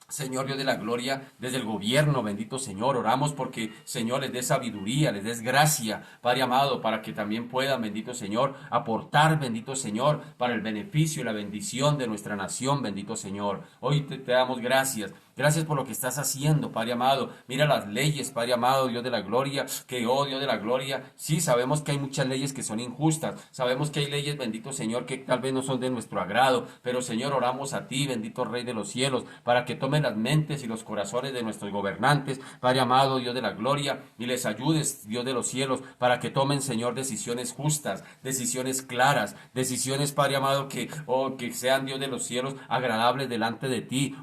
Señor Dios de la gloria, desde el gobierno, bendito Señor, oramos porque, Señor, les des sabiduría, les des gracia, Padre amado, para que también puedan, bendito Señor, aportar, bendito Señor, para el beneficio y la bendición de nuestra nación, bendito Señor. Hoy te damos gracias. Gracias por lo que estás haciendo, Padre amado. Mira las leyes, Padre amado, Dios de la gloria, que oh Dios de la gloria, sí, sabemos que hay muchas leyes que son injustas, sabemos que hay leyes, bendito Señor, que tal vez no son de nuestro agrado, pero Señor, oramos a ti, bendito Rey de los cielos, para que tomen las mentes y los corazones de nuestros gobernantes, Padre amado, Dios de la gloria, y les ayudes, Dios de los cielos, para que tomen, Señor, decisiones justas, decisiones claras, decisiones, Padre amado, que sean, Dios de los cielos, agradables delante de ti,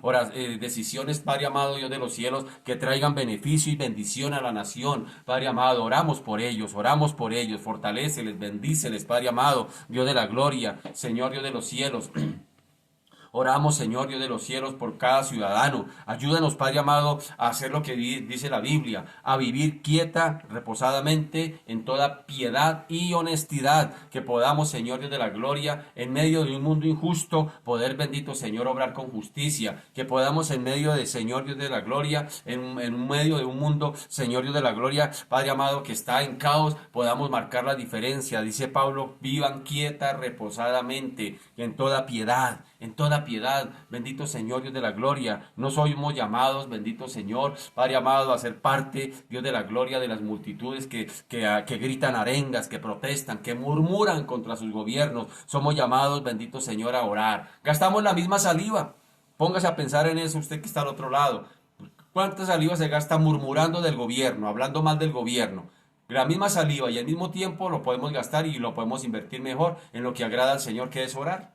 decisiones, Padre amado, Dios de los cielos, que traigan beneficio y bendición a la nación, Padre amado, oramos por ellos, fortaléceles, bendíceles, Padre amado, Dios de la gloria, Señor Dios de los cielos. Oramos, Señor Dios de los cielos, por cada ciudadano. Ayúdanos, Padre amado, a hacer lo que dice la Biblia, a vivir quieta, reposadamente, en toda piedad y honestidad. Que podamos, Señor Dios de la gloria, en medio de un mundo injusto, poder, bendito Señor, obrar con justicia. Que podamos, en medio de, Señor Dios de la gloria, en medio de un mundo, Señor Dios de la gloria, Padre amado, que está en caos, podamos marcar la diferencia. Dice Pablo, vivan quieta, reposadamente, en toda piedad. En toda piedad, bendito Señor, Dios de la gloria, no somos llamados, bendito Señor, Padre amado, a ser parte, Dios de la gloria, de las multitudes que gritan arengas, que protestan, que murmuran contra sus gobiernos. Somos llamados, bendito Señor, a orar. Gastamos la misma saliva. Póngase a pensar en eso, usted que está al otro lado. ¿Cuánta saliva se gasta murmurando del gobierno, hablando mal del gobierno? La misma saliva y al mismo tiempo lo podemos gastar y lo podemos invertir mejor en lo que agrada al Señor, que es orar.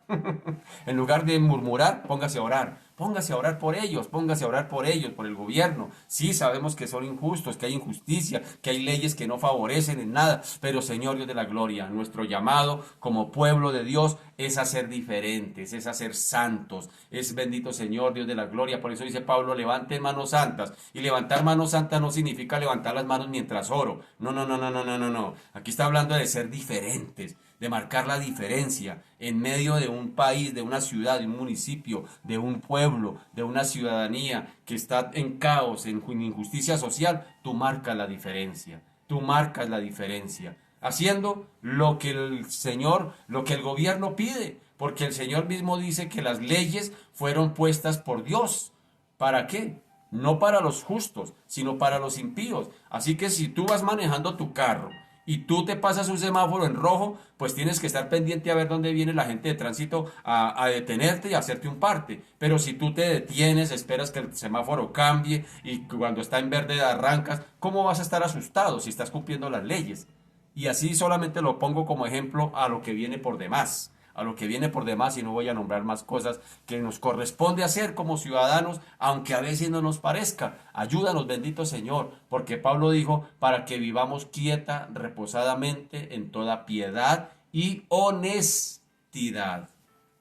En lugar de murmurar, póngase a orar. Póngase a orar por ellos, póngase a orar por ellos, por el gobierno. Sí, sabemos que son injustos, que hay injusticia, que hay leyes que no favorecen en nada, pero Señor Dios de la gloria, nuestro llamado como pueblo de Dios es a ser diferentes, es a ser santos, es bendito Señor Dios de la gloria. Por eso dice Pablo, levanten manos santas. Y levantar manos santas no significa levantar las manos mientras oro. No, no, no, no, no, no, no, no. Aquí está hablando de ser diferentes, de marcar la diferencia en medio de un país, de una ciudad, de un municipio, de un pueblo, de una ciudadanía que está en caos, en injusticia social. Tú marcas la diferencia, tú marcas la diferencia, haciendo lo que el Señor, lo que el gobierno pide, porque el Señor mismo dice que las leyes fueron puestas por Dios. ¿Para qué? No para los justos, sino para los impíos. Así que si tú vas manejando tu carro y tú te pasas un semáforo en rojo, pues tienes que estar pendiente a ver dónde viene la gente de tránsito a detenerte y a hacerte un parte. Pero si tú te detienes, esperas que el semáforo cambie y cuando está en verde arrancas, ¿cómo vas a estar asustado si estás cumpliendo las leyes? Y así solamente lo pongo como ejemplo a lo que viene por demás. A lo que viene por demás, y no voy a nombrar más cosas que nos corresponde hacer como ciudadanos, aunque a veces no nos parezca. Ayúdanos, bendito Señor, porque Pablo dijo, para que vivamos quieta, reposadamente, en toda piedad y honestidad.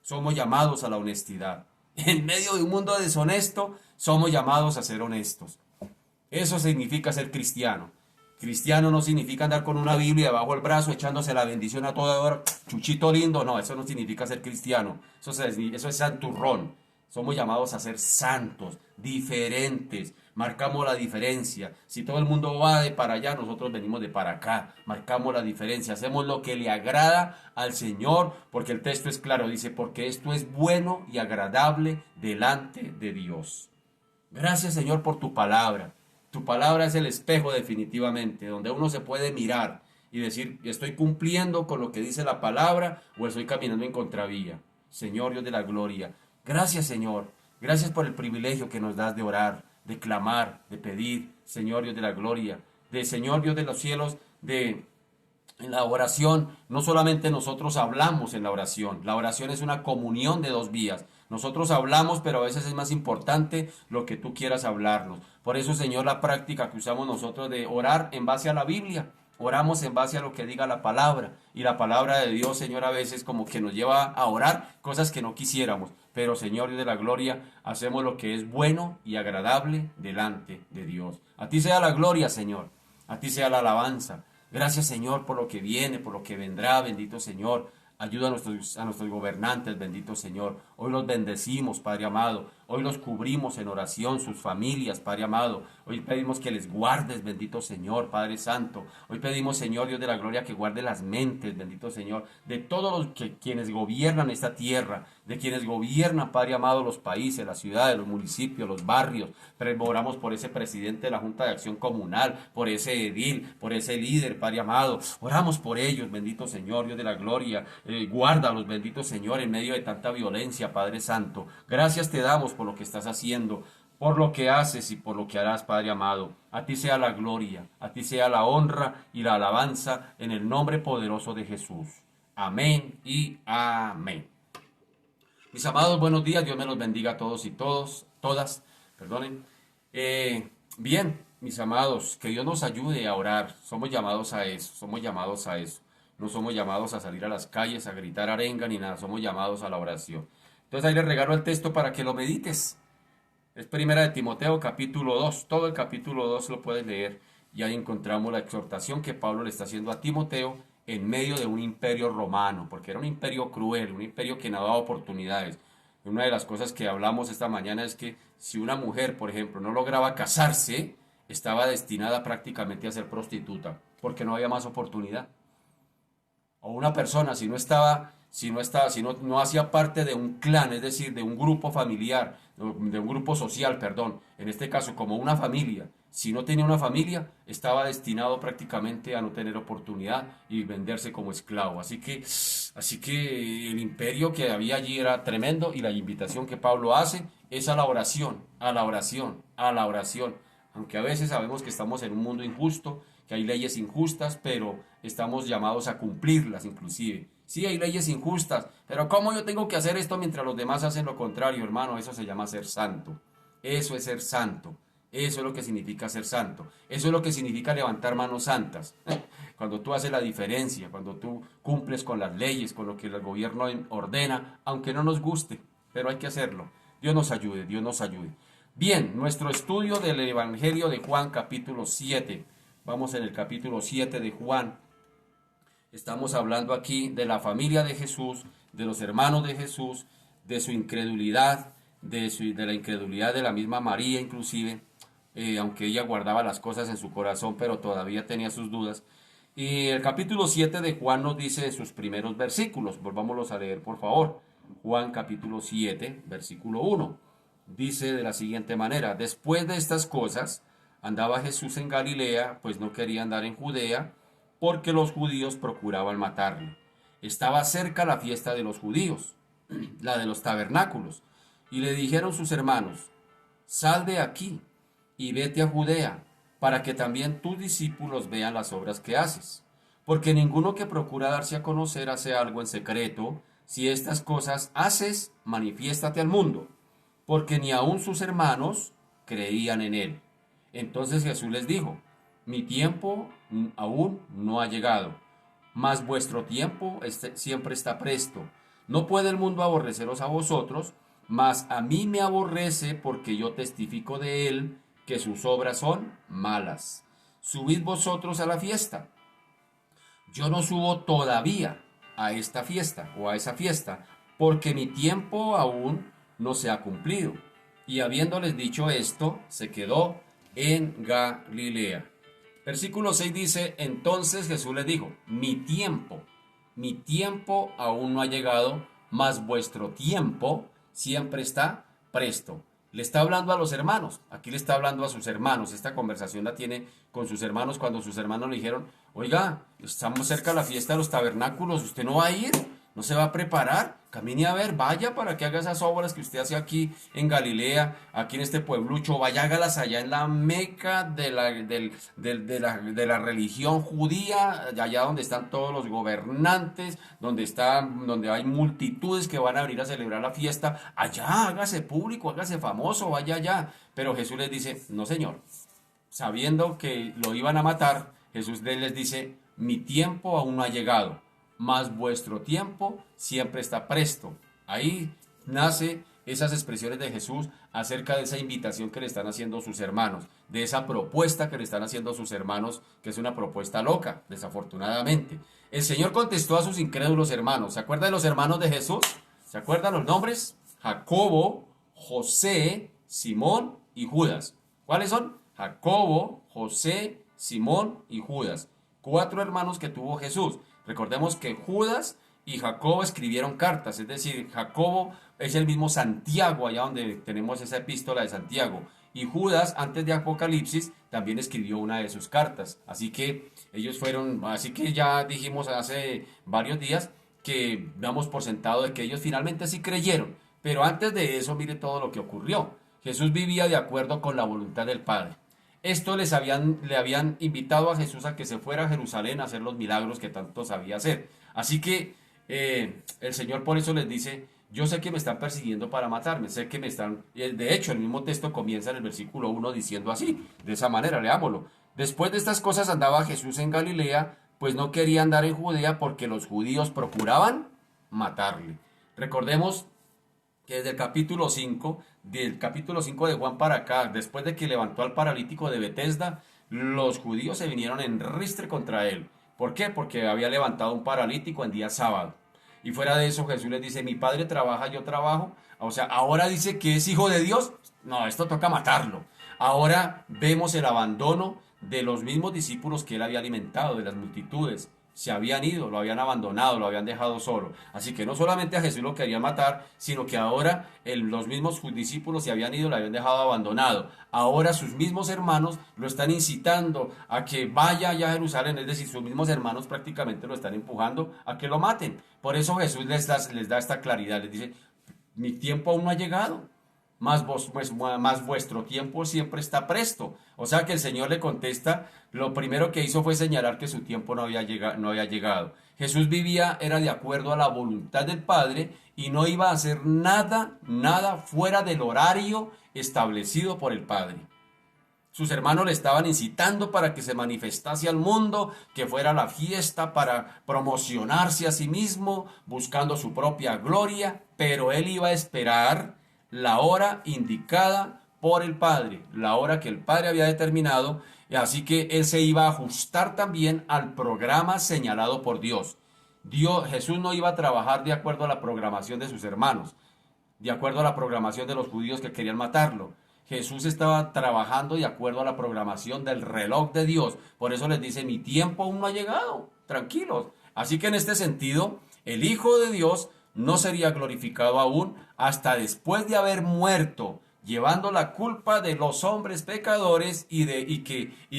Somos llamados a la honestidad. En medio de un mundo deshonesto, somos llamados a ser honestos. Eso significa ser cristiano. Cristiano no significa andar con una Biblia debajo del brazo echándose la bendición a toda hora, chuchito lindo, no, eso no significa ser cristiano, eso es santurrón. Somos llamados a ser santos, diferentes, marcamos la diferencia. Si todo el mundo va de para allá, nosotros venimos de para acá, marcamos la diferencia, hacemos lo que le agrada al Señor, porque el texto es claro, dice, porque esto es bueno y agradable delante de Dios. Gracias, Señor, por tu palabra. Tu palabra es el espejo definitivamente, donde uno se puede mirar y decir, estoy cumpliendo con lo que dice la palabra o estoy caminando en contravía. Señor Dios de la gloria, gracias, Señor. Gracias por el privilegio que nos das de orar, de clamar, de pedir, Señor Dios de la gloria, de Señor Dios de los cielos, de en la oración. No solamente nosotros hablamos en la oración es una comunión de dos vías. Nosotros hablamos, pero a veces es más importante lo que tú quieras hablarnos. Por eso, Señor, la práctica que usamos nosotros de orar en base a la Biblia. Oramos en base a lo que diga la palabra. Y la palabra de Dios, Señor, a veces como que nos lleva a orar cosas que no quisiéramos. Pero, Señor Dios de la gloria, hacemos lo que es bueno y agradable delante de Dios. A ti sea la gloria, Señor. A ti sea la alabanza. Gracias, Señor, por lo que viene, por lo que vendrá, bendito Señor. Ayuda a nuestros gobernantes, bendito Señor. Hoy los bendecimos, Padre amado. Hoy los cubrimos en oración, sus familias, Padre amado. Hoy pedimos que les guardes, bendito Señor, Padre Santo. Hoy pedimos, Señor, Dios de la gloria, que guarde las mentes, bendito Señor, de todos quienes gobiernan esta tierra, de quienes gobiernan, Padre amado, los países, las ciudades, los municipios, los barrios. Pero oramos por ese presidente de la Junta de Acción Comunal, por ese edil, por ese líder, Padre amado. Oramos por ellos, bendito Señor, Dios de la gloria. Guárdalos, bendito Señor, en medio de tanta violencia, Padre Santo. Gracias te damos por lo que estás haciendo, por lo que haces y por lo que harás, Padre amado. A ti sea la gloria, a ti sea la honra y la alabanza en el nombre poderoso de Jesús. Amén y amén. Mis amados, buenos días. Dios me los bendiga a todos y todas, perdonen. Bien, mis amados, que Dios nos ayude a orar. Somos llamados a eso, No somos llamados a salir a las calles, a gritar arenga ni nada, somos llamados a la oración. Entonces ahí les regalo el texto para que lo medites. Es primera de Timoteo capítulo 2, todo el capítulo 2 lo puedes leer y ahí encontramos la exhortación que Pablo le está haciendo a Timoteo en medio de un imperio romano, porque era un imperio cruel, un imperio que no daba oportunidades. Una de las cosas que hablamos esta mañana es que si una mujer, por ejemplo, no lograba casarse, estaba destinada prácticamente a ser prostituta, porque no había más oportunidad. O una persona, si no hacía parte de un clan, es decir, de un grupo familiar, de un grupo social, perdón, en este caso como una familia, si no tenía una familia, estaba destinado prácticamente a no tener oportunidad y venderse como esclavo. Así que el imperio que había allí era tremendo y la invitación que Pablo hace es a la oración, a la oración, a la oración. Aunque a veces sabemos que estamos en un mundo injusto, que hay leyes injustas, pero estamos llamados a cumplirlas inclusive. Sí, hay leyes injustas, pero ¿cómo yo tengo que hacer esto mientras los demás hacen lo contrario, hermano? Eso se llama ser santo. Eso es ser santo. Eso es lo que significa ser santo. Eso es lo que significa levantar manos santas. Cuando tú haces la diferencia, cuando tú cumples con las leyes, con lo que el gobierno ordena, aunque no nos guste, pero hay que hacerlo. Dios nos ayude, Dios nos ayude. Bien, nuestro estudio del Evangelio de Juan capítulo 7. Vamos en el capítulo 7 de Juan. Estamos hablando aquí de la familia de Jesús, de los hermanos de Jesús, de su incredulidad, de la incredulidad de la misma María inclusive, aunque ella guardaba las cosas en su corazón, pero todavía tenía sus dudas. Y el capítulo 7 de Juan nos dice sus primeros versículos. Volvámoslos a leer, por favor. Juan capítulo 7, versículo 1. Dice de la siguiente manera: después de estas cosas, andaba Jesús en Galilea, pues no quería andar en Judea, porque los judíos procuraban matarle. Estaba cerca la fiesta de los judíos, la de los tabernáculos, y le dijeron sus hermanos: sal de aquí y vete a Judea, para que también tus discípulos vean las obras que haces. Porque ninguno que procura darse a conocer hace algo en secreto. Si estas cosas haces, manifiéstate al mundo, porque ni aun sus hermanos creían en él. Entonces Jesús les dijo: mi tiempo aún no ha llegado, mas vuestro tiempo siempre está presto. No puede el mundo aborreceros a vosotros, mas a mí me aborrece, porque yo testifico de él que sus obras son malas. Subid vosotros a la fiesta. Yo no subo todavía a esta fiesta o a esa fiesta, porque mi tiempo aún no se ha cumplido. Y habiéndoles dicho esto, se quedó en Galilea. Versículo 6 dice, entonces Jesús les dijo, mi tiempo aún no ha llegado, mas vuestro tiempo siempre está presto. Le está hablando a los hermanos, aquí le está hablando a sus hermanos, esta conversación la tiene con sus hermanos cuando sus hermanos le dijeron, oiga, estamos cerca de la fiesta de los tabernáculos, ¿usted no va a ir? ¿No se va a preparar? Camine a ver, vaya para que haga esas obras que usted hace aquí en Galilea, aquí en este pueblucho, vaya, hágalas allá en la Meca de la religión judía, allá donde están todos los gobernantes, donde hay multitudes que van a venir a celebrar la fiesta, allá, hágase público, hágase famoso, vaya allá. Pero Jesús les dice, no señor, sabiendo que lo iban a matar, Jesús les dice, mi tiempo aún no ha llegado, mas vuestro tiempo siempre está presto. Ahí nace esas expresiones de Jesús acerca de esa invitación que le están haciendo sus hermanos, de esa propuesta que le están haciendo sus hermanos, que es una propuesta loca, desafortunadamente. El Señor contestó a sus incrédulos hermanos. ¿Se acuerdan de los hermanos de Jesús? ¿Se acuerdan los nombres? Jacobo, José, Simón y Judas. ¿Cuáles son? Jacobo, José, Simón y Judas. 4 hermanos que tuvo Jesús. Recordemos que Judas y Jacobo escribieron cartas, es decir, Jacobo es el mismo Santiago, allá donde tenemos esa epístola de Santiago. Y Judas, antes de Apocalipsis, también escribió una de sus cartas. Así que ellos fueron, así que ya dijimos hace varios días que damos por sentado de que ellos finalmente sí creyeron. Pero antes de eso, mire todo lo que ocurrió. Jesús vivía de acuerdo con la voluntad del Padre. Esto le habían invitado a Jesús a que se fuera a Jerusalén a hacer los milagros que tanto sabía hacer. Así que el Señor por eso les dice, yo sé que me están persiguiendo para matarme, sé que me están... De hecho, el mismo texto comienza en el versículo 1 diciendo así, de esa manera, leámoslo. Después de estas cosas andaba Jesús en Galilea, pues no quería andar en Judea porque los judíos procuraban matarle. Recordemos que desde el capítulo 5, del capítulo 5 de Juan para acá, después de que levantó al paralítico de Betesda, los judíos se vinieron en ristre contra él. ¿Por qué? Porque había levantado un paralítico en día sábado. Y fuera de eso Jesús les dice, mi padre trabaja, yo trabajo. O sea, ahora dice que es hijo de Dios. No, esto toca matarlo. Ahora vemos el abandono de los mismos discípulos que él había alimentado, de las multitudes. Se habían ido, lo habían abandonado, lo habían dejado solo. Así que no solamente a Jesús lo querían matar, sino que ahora los mismos discípulos se habían ido, lo habían dejado abandonado. Ahora sus mismos hermanos lo están incitando a que vaya allá a Jerusalén, es decir, sus mismos hermanos prácticamente lo están empujando a que lo maten. Por eso Jesús les da esta claridad, les dice, mi tiempo aún no ha llegado. Más vuestro tiempo siempre está presto. O sea que el Señor le contesta, lo primero que hizo fue señalar que su tiempo no había llegado. Jesús vivía, era de acuerdo a la voluntad del Padre y no iba a hacer nada fuera del horario establecido por el Padre. Sus hermanos le estaban incitando para que se manifestase al mundo, que fuera a la fiesta para promocionarse a sí mismo, buscando su propia gloria, pero él iba a esperar la hora indicada por el Padre, la hora que el Padre había determinado, así que él se iba a ajustar también al programa señalado por Dios. Jesús no iba a trabajar de acuerdo a la programación de sus hermanos, de acuerdo a la programación de los judíos que querían matarlo. Jesús estaba trabajando de acuerdo a la programación del reloj de Dios. Por eso les dice, mi tiempo aún no ha llegado, tranquilos. Así que en este sentido, el Hijo de Dios no sería glorificado aún hasta después de haber muerto, llevando la culpa de los hombres pecadores y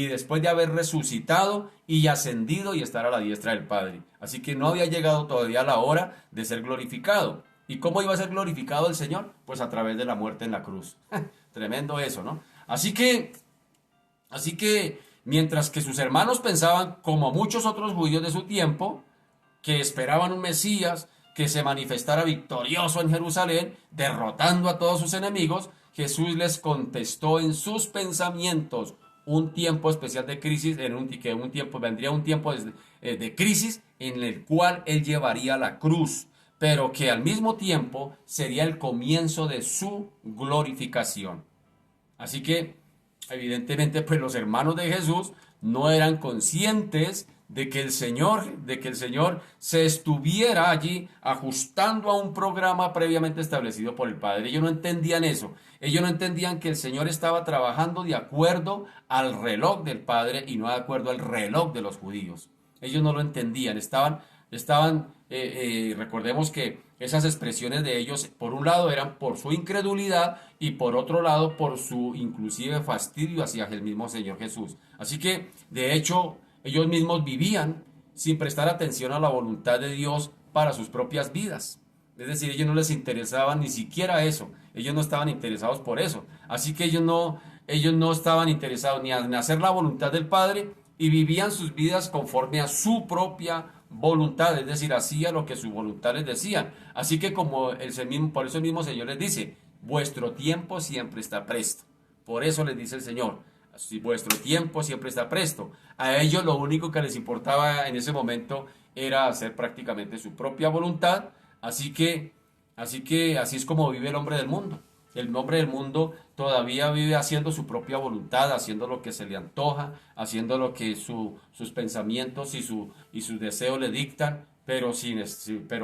después de haber resucitado y ascendido y estar a la diestra del Padre. Así que no había llegado todavía la hora de ser glorificado. ¿Y cómo iba a ser glorificado el Señor? Pues a través de la muerte en la cruz. Tremendo eso, ¿no? Así que mientras que sus hermanos pensaban, como muchos otros judíos de su tiempo, que esperaban un Mesías que se manifestara victorioso en Jerusalén, derrotando a todos sus enemigos, Jesús les contestó en sus pensamientos un tiempo especial de crisis, vendría un tiempo de crisis en el cual él llevaría la cruz, pero que al mismo tiempo sería el comienzo de su glorificación. Así que, evidentemente, pues los hermanos de Jesús no eran conscientes de que el Señor se estuviera allí ajustando a un programa previamente establecido por el Padre. Ellos no entendían eso. Ellos no entendían que el Señor estaba trabajando de acuerdo al reloj del Padre y no de acuerdo al reloj de los judíos. Ellos no lo entendían, recordemos que esas expresiones de ellos, por un lado, eran por su incredulidad y por otro lado, por su inclusive fastidio hacia el mismo Señor Jesús. Así que, de hecho, ellos mismos vivían sin prestar atención a la voluntad de Dios para sus propias vidas. Es decir, a ellos no les interesaba ni siquiera eso. Ellos no estaban interesados por eso. Así que ellos no estaban interesados ni en hacer la voluntad del Padre y vivían sus vidas conforme a su propia voluntad, es decir, hacía lo que su voluntad les decía. Así que por eso el mismo Señor les dice, vuestro tiempo siempre está presto. Por eso les dice el Señor, si vuestro tiempo siempre está presto. A ellos lo único que les importaba en ese momento era hacer prácticamente su propia voluntad. Así es como vive el hombre del mundo. El hombre del mundo todavía vive haciendo su propia voluntad, haciendo lo que se le antoja, haciendo lo que sus pensamientos y sus deseos le dictan, pero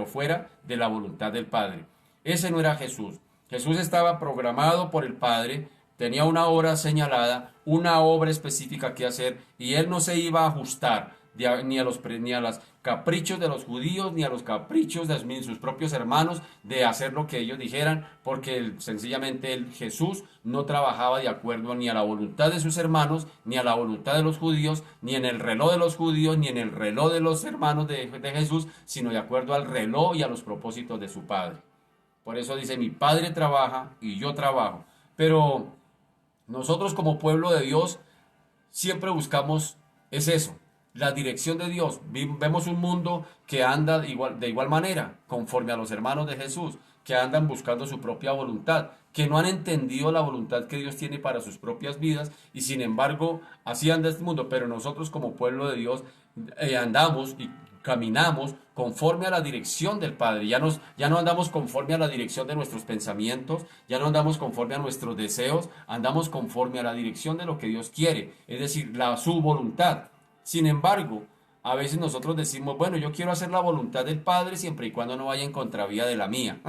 fuera de la voluntad del Padre. Ese no era Jesús. Jesús estaba programado por el Padre, tenía una hora señalada, una obra específica que hacer, y él no se iba a ajustar ni a los caprichos de los judíos, ni a los caprichos de sus propios hermanos de hacer lo que ellos dijeran, porque sencillamente Jesús no trabajaba de acuerdo ni a la voluntad de sus hermanos, ni a la voluntad de los judíos, ni en el reloj de los judíos, ni en el reloj de los hermanos de Jesús, sino de acuerdo al reloj y a los propósitos de su Padre. Por eso dice, mi Padre trabaja y yo trabajo. Pero nosotros como pueblo de Dios siempre buscamos, es eso, la dirección de Dios. Vemos un mundo que anda de igual manera, conforme a los hermanos de Jesús, que andan buscando su propia voluntad, que no han entendido la voluntad que Dios tiene para sus propias vidas y sin embargo así anda este mundo. Pero nosotros como pueblo de Dios andamos y caminamos conforme a la dirección del Padre. Ya no andamos conforme a la dirección de nuestros pensamientos, ya no andamos conforme a nuestros deseos, andamos conforme a la dirección de lo que Dios quiere, es decir, su voluntad. Sin embargo, a veces nosotros decimos, bueno, yo quiero hacer la voluntad del Padre siempre y cuando no vaya en contravía de la mía.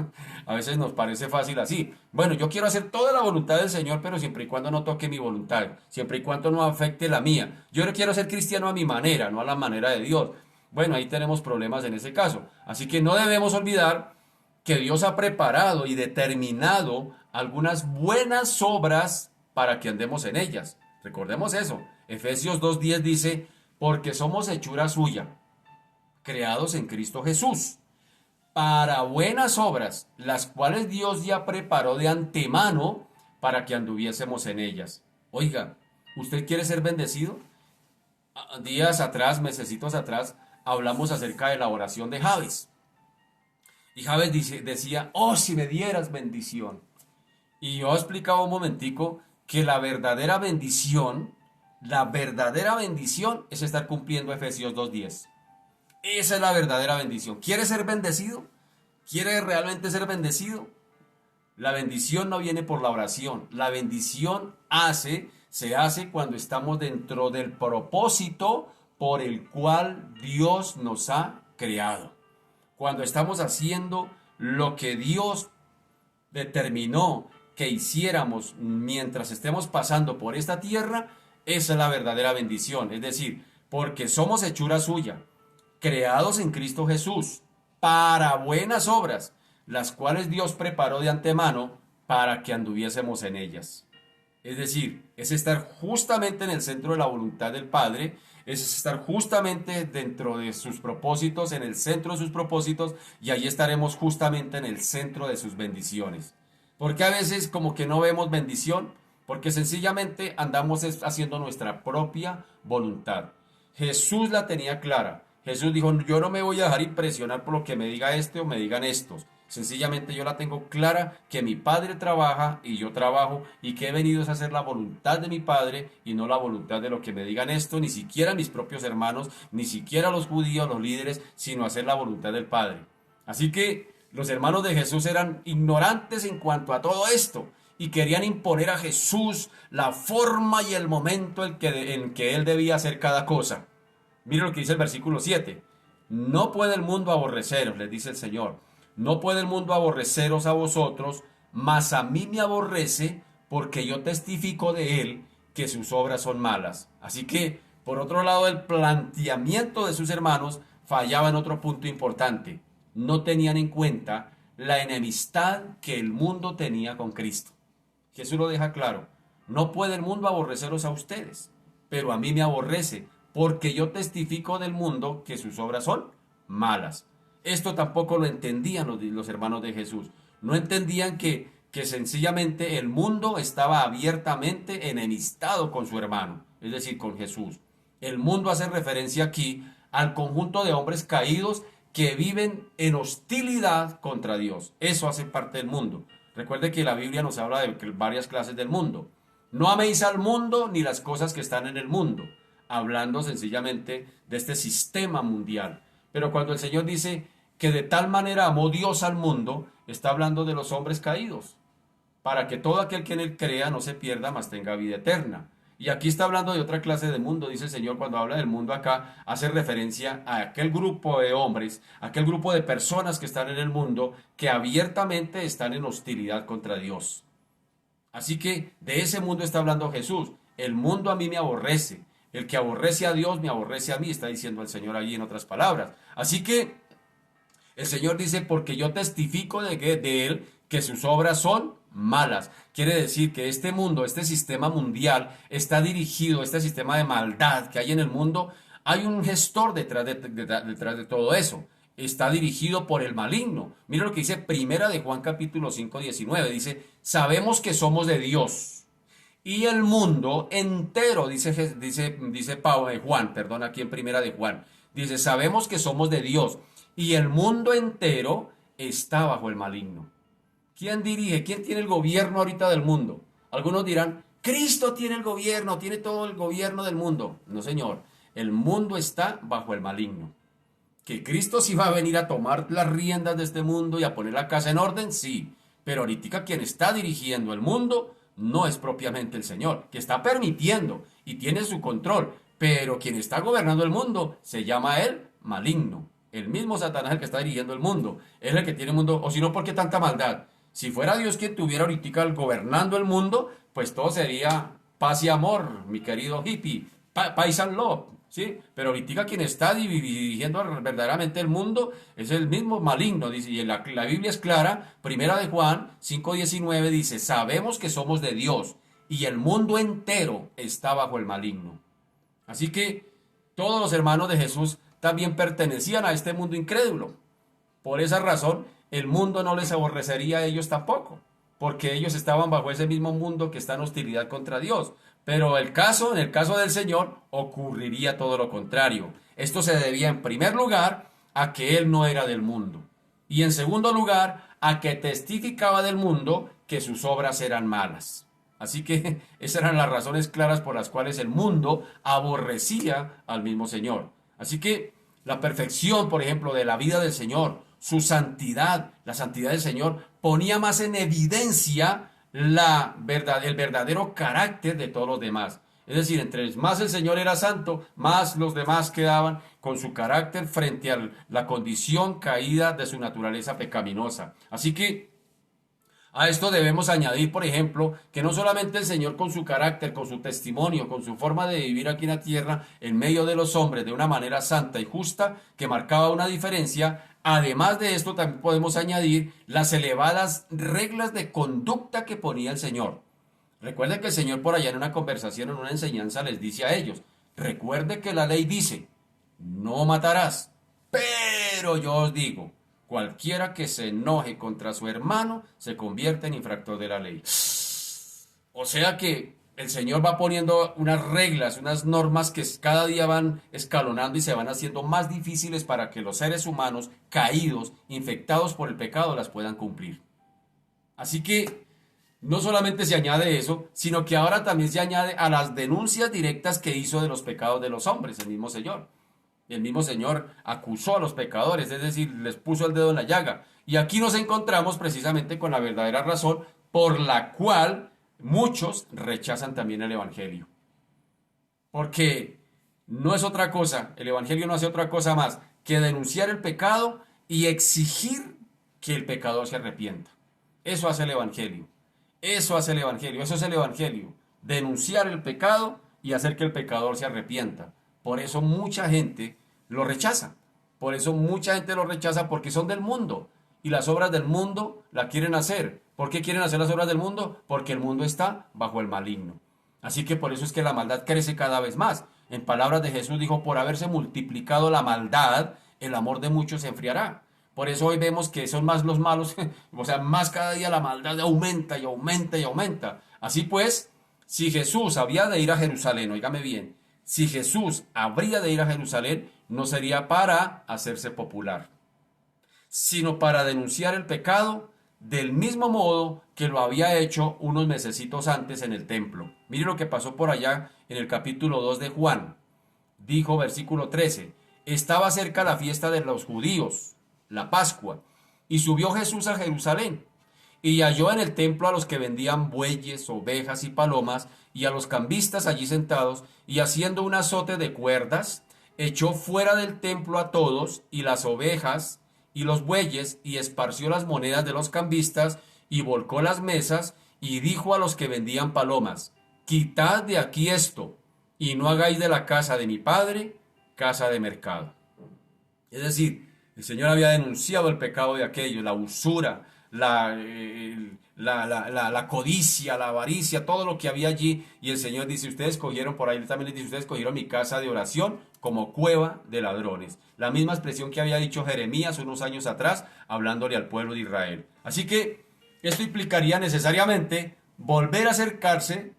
A veces nos parece fácil así. Bueno, yo quiero hacer toda la voluntad del Señor, pero siempre y cuando no toque mi voluntad, siempre y cuando no afecte la mía. Yo no quiero ser cristiano a mi manera, no a la manera de Dios. Bueno, ahí tenemos problemas en ese caso. Así que no debemos olvidar que Dios ha preparado y determinado algunas buenas obras para que andemos en ellas. Recordemos eso. Efesios 2:10 dice, porque somos hechura suya, creados en Cristo Jesús, para buenas obras, las cuales Dios ya preparó de antemano para que anduviésemos en ellas. Oiga, ¿usted quiere ser bendecido? Días atrás, mesecitos atrás, hablamos acerca de la oración de Jabes. Y Jabes decía, oh, si me dieras bendición. Y yo explicaba un momentico que la verdadera bendición es estar cumpliendo Efesios 2:10. Esa es la verdadera bendición. ¿Quieres ser bendecido? ¿Quieres realmente ser bendecido? La bendición no viene por la oración. La bendición se hace cuando estamos dentro del propósito por el cual Dios nos ha creado. Cuando estamos haciendo lo que Dios determinó que hiciéramos mientras estemos pasando por esta tierra, esa es la verdadera bendición. Es decir, porque somos hechura suya, creados en Cristo Jesús, para buenas obras, las cuales Dios preparó de antemano para que anduviésemos en ellas. Es decir, es estar justamente en el centro de la voluntad del Padre, es estar justamente dentro de sus propósitos, en el centro de sus propósitos, y allí estaremos justamente en el centro de sus bendiciones. Porque a veces como que no vemos bendición, porque sencillamente andamos haciendo nuestra propia voluntad. Jesús la tenía clara. Jesús dijo, yo no me voy a dejar impresionar por lo que me diga este o me digan estos. Sencillamente yo la tengo clara, que mi Padre trabaja y yo trabajo, y que he venido a hacer la voluntad de mi Padre y no la voluntad de lo que me digan esto, ni siquiera mis propios hermanos, ni siquiera los judíos, los líderes, sino hacer la voluntad del Padre. Así que los hermanos de Jesús eran ignorantes en cuanto a todo esto y querían imponer a Jesús la forma y el momento en que él debía hacer cada cosa. Mire lo que dice el versículo 7. No puede el mundo aborreceros, les dice el Señor. No puede el mundo aborreceros a vosotros, mas a mí me aborrece porque yo testifico de él que sus obras son malas. Así que, por otro lado, el planteamiento de sus hermanos fallaba en otro punto importante. No tenían en cuenta la enemistad que el mundo tenía con Cristo. Jesús lo deja claro. No puede el mundo aborreceros a ustedes, pero a mí me aborrece, porque yo testifico del mundo que sus obras son malas. Esto tampoco lo entendían los hermanos de Jesús. No entendían que sencillamente el mundo estaba abiertamente enemistado con su hermano, es decir, con Jesús. El mundo hace referencia aquí al conjunto de hombres caídos que viven en hostilidad contra Dios. Eso hace parte del mundo. Recuerde que la Biblia nos habla de varias clases del mundo. No améis al mundo ni las cosas que están en el mundo, hablando sencillamente de este sistema mundial. Pero cuando el Señor dice que de tal manera amó Dios al mundo, está hablando de los hombres caídos, para que todo aquel que en él crea no se pierda, mas tenga vida eterna. Y aquí está hablando de otra clase de mundo, dice el Señor. Cuando habla del mundo acá, hace referencia a aquel grupo de hombres, aquel grupo de personas que están en el mundo, que abiertamente están en hostilidad contra Dios. Así que de ese mundo está hablando Jesús. El mundo a mí me aborrece. El que aborrece a Dios me aborrece a mí, está diciendo el Señor allí en otras palabras. Así que el Señor dice, porque yo testifico de él que sus obras son malas. Quiere decir que este mundo, este sistema mundial está dirigido, este sistema de maldad que hay en el mundo, hay un gestor detrás de todo eso. Está dirigido por el maligno. Mira lo que dice Primera de Juan capítulo 5, 19. Dice, sabemos que somos de Dios. Y el mundo entero, dice Juan, perdón, aquí en Primera de Juan. Dice, sabemos que somos de Dios. Y el mundo entero está bajo el maligno. ¿Quién dirige? ¿Quién tiene el gobierno ahorita del mundo? Algunos dirán, Cristo tiene el gobierno, tiene todo el gobierno del mundo. No, señor. El mundo está bajo el maligno. ¿Que Cristo sí va a venir a tomar las riendas de este mundo y a poner la casa en orden? Sí. Pero ahorita quien está dirigiendo el mundo no es propiamente el Señor, que está permitiendo y tiene su control. Pero quien está gobernando el mundo se llama el maligno. El mismo Satanás es el que está dirigiendo el mundo. Es el que tiene el mundo. O si no, ¿por qué tanta maldad? Si fuera Dios quien tuviera ahorita gobernando el mundo, pues todo sería paz y amor, mi querido hippie. Peace and love. ¿Sí? Pero ahorita quien está dirigiendo verdaderamente el mundo es el mismo maligno. Dice, y la Biblia es clara. Primera de Juan 5:19 dice, sabemos que somos de Dios y el mundo entero está bajo el maligno. Así que todos los hermanos de Jesús también pertenecían a este mundo incrédulo. Por esa razón, el mundo no les aborrecería a ellos tampoco, porque ellos estaban bajo ese mismo mundo que está en hostilidad contra Dios. Pero en el caso del Señor, ocurriría todo lo contrario. Esto se debía en primer lugar a que Él no era del mundo. Y en segundo lugar, a que testificaba del mundo que sus obras eran malas. Así que esas eran las razones claras por las cuales el mundo aborrecía al mismo Señor. Así que la perfección, por ejemplo, de la vida del Señor, su santidad, la santidad del Señor, ponía más en evidencia el verdadero carácter de todos los demás. Es decir, entre más el Señor era santo, más los demás quedaban con su carácter frente a la condición caída de su naturaleza pecaminosa. Así que a esto debemos añadir, por ejemplo, que no solamente el Señor con su carácter, con su testimonio, con su forma de vivir aquí en la tierra, en medio de los hombres, de una manera santa y justa, que marcaba una diferencia. Además de esto, también podemos añadir las elevadas reglas de conducta que ponía el Señor. Recuerde que el Señor por allá en una conversación, en una enseñanza, les dice a ellos, recuerde que la ley dice, no matarás, pero yo os digo, cualquiera que se enoje contra su hermano se convierte en infractor de la ley. O sea que el Señor va poniendo unas reglas, unas normas que cada día van escalonando y se van haciendo más difíciles para que los seres humanos caídos, infectados por el pecado, las puedan cumplir. Así que no solamente se añade eso, sino que ahora también se añade a las denuncias directas que hizo de los pecados de los hombres, el mismo Señor. El mismo Señor acusó a los pecadores, es decir, les puso el dedo en la llaga. Y aquí nos encontramos precisamente con la verdadera razón por la cual muchos rechazan también el Evangelio. Porque no es otra cosa, el Evangelio no hace otra cosa más que denunciar el pecado y exigir que el pecador se arrepienta. Eso hace el Evangelio. Eso hace el Evangelio. Eso es el Evangelio. Denunciar el pecado y hacer que el pecador se arrepienta. Por eso mucha gente lo rechaza. Por eso mucha gente lo rechaza porque son del mundo. Y las obras del mundo la quieren hacer. ¿Por qué quieren hacer las obras del mundo? Porque el mundo está bajo el maligno. Así que por eso es que la maldad crece cada vez más. En palabras de Jesús dijo, por haberse multiplicado la maldad, el amor de muchos se enfriará. Por eso hoy vemos que son más los malos, o sea, más cada día la maldad aumenta y aumenta y aumenta. Así pues, si Jesús había de ir a Jerusalén, óigame bien, si Jesús habría de ir a Jerusalén, no sería para hacerse popular, sino para denunciar el pecado del mismo modo que lo había hecho unos mesecitos antes en el templo. Mire lo que pasó por allá en el capítulo 2 de Juan. Dijo versículo 13, estaba cerca la fiesta de los judíos, la Pascua, y subió Jesús a Jerusalén, y halló en el templo a los que vendían bueyes, ovejas y palomas, y a los cambistas allí sentados, y haciendo un azote de cuerdas, echó fuera del templo a todos, y las ovejas, y los bueyes, y esparció las monedas de los cambistas, y volcó las mesas, y dijo a los que vendían palomas, quitad de aquí esto, y no hagáis de la casa de mi padre casa de mercado. Es decir, el Señor había denunciado el pecado de aquellos, la usura, la codicia, la avaricia, todo lo que había allí. Y el Señor dice, ustedes cogieron, por ahí también les dice, ustedes cogieron mi casa de oración como cueva de ladrones. La misma expresión que había dicho Jeremías unos años atrás, hablándole al pueblo de Israel. Así que esto implicaría necesariamente volver a acercarse,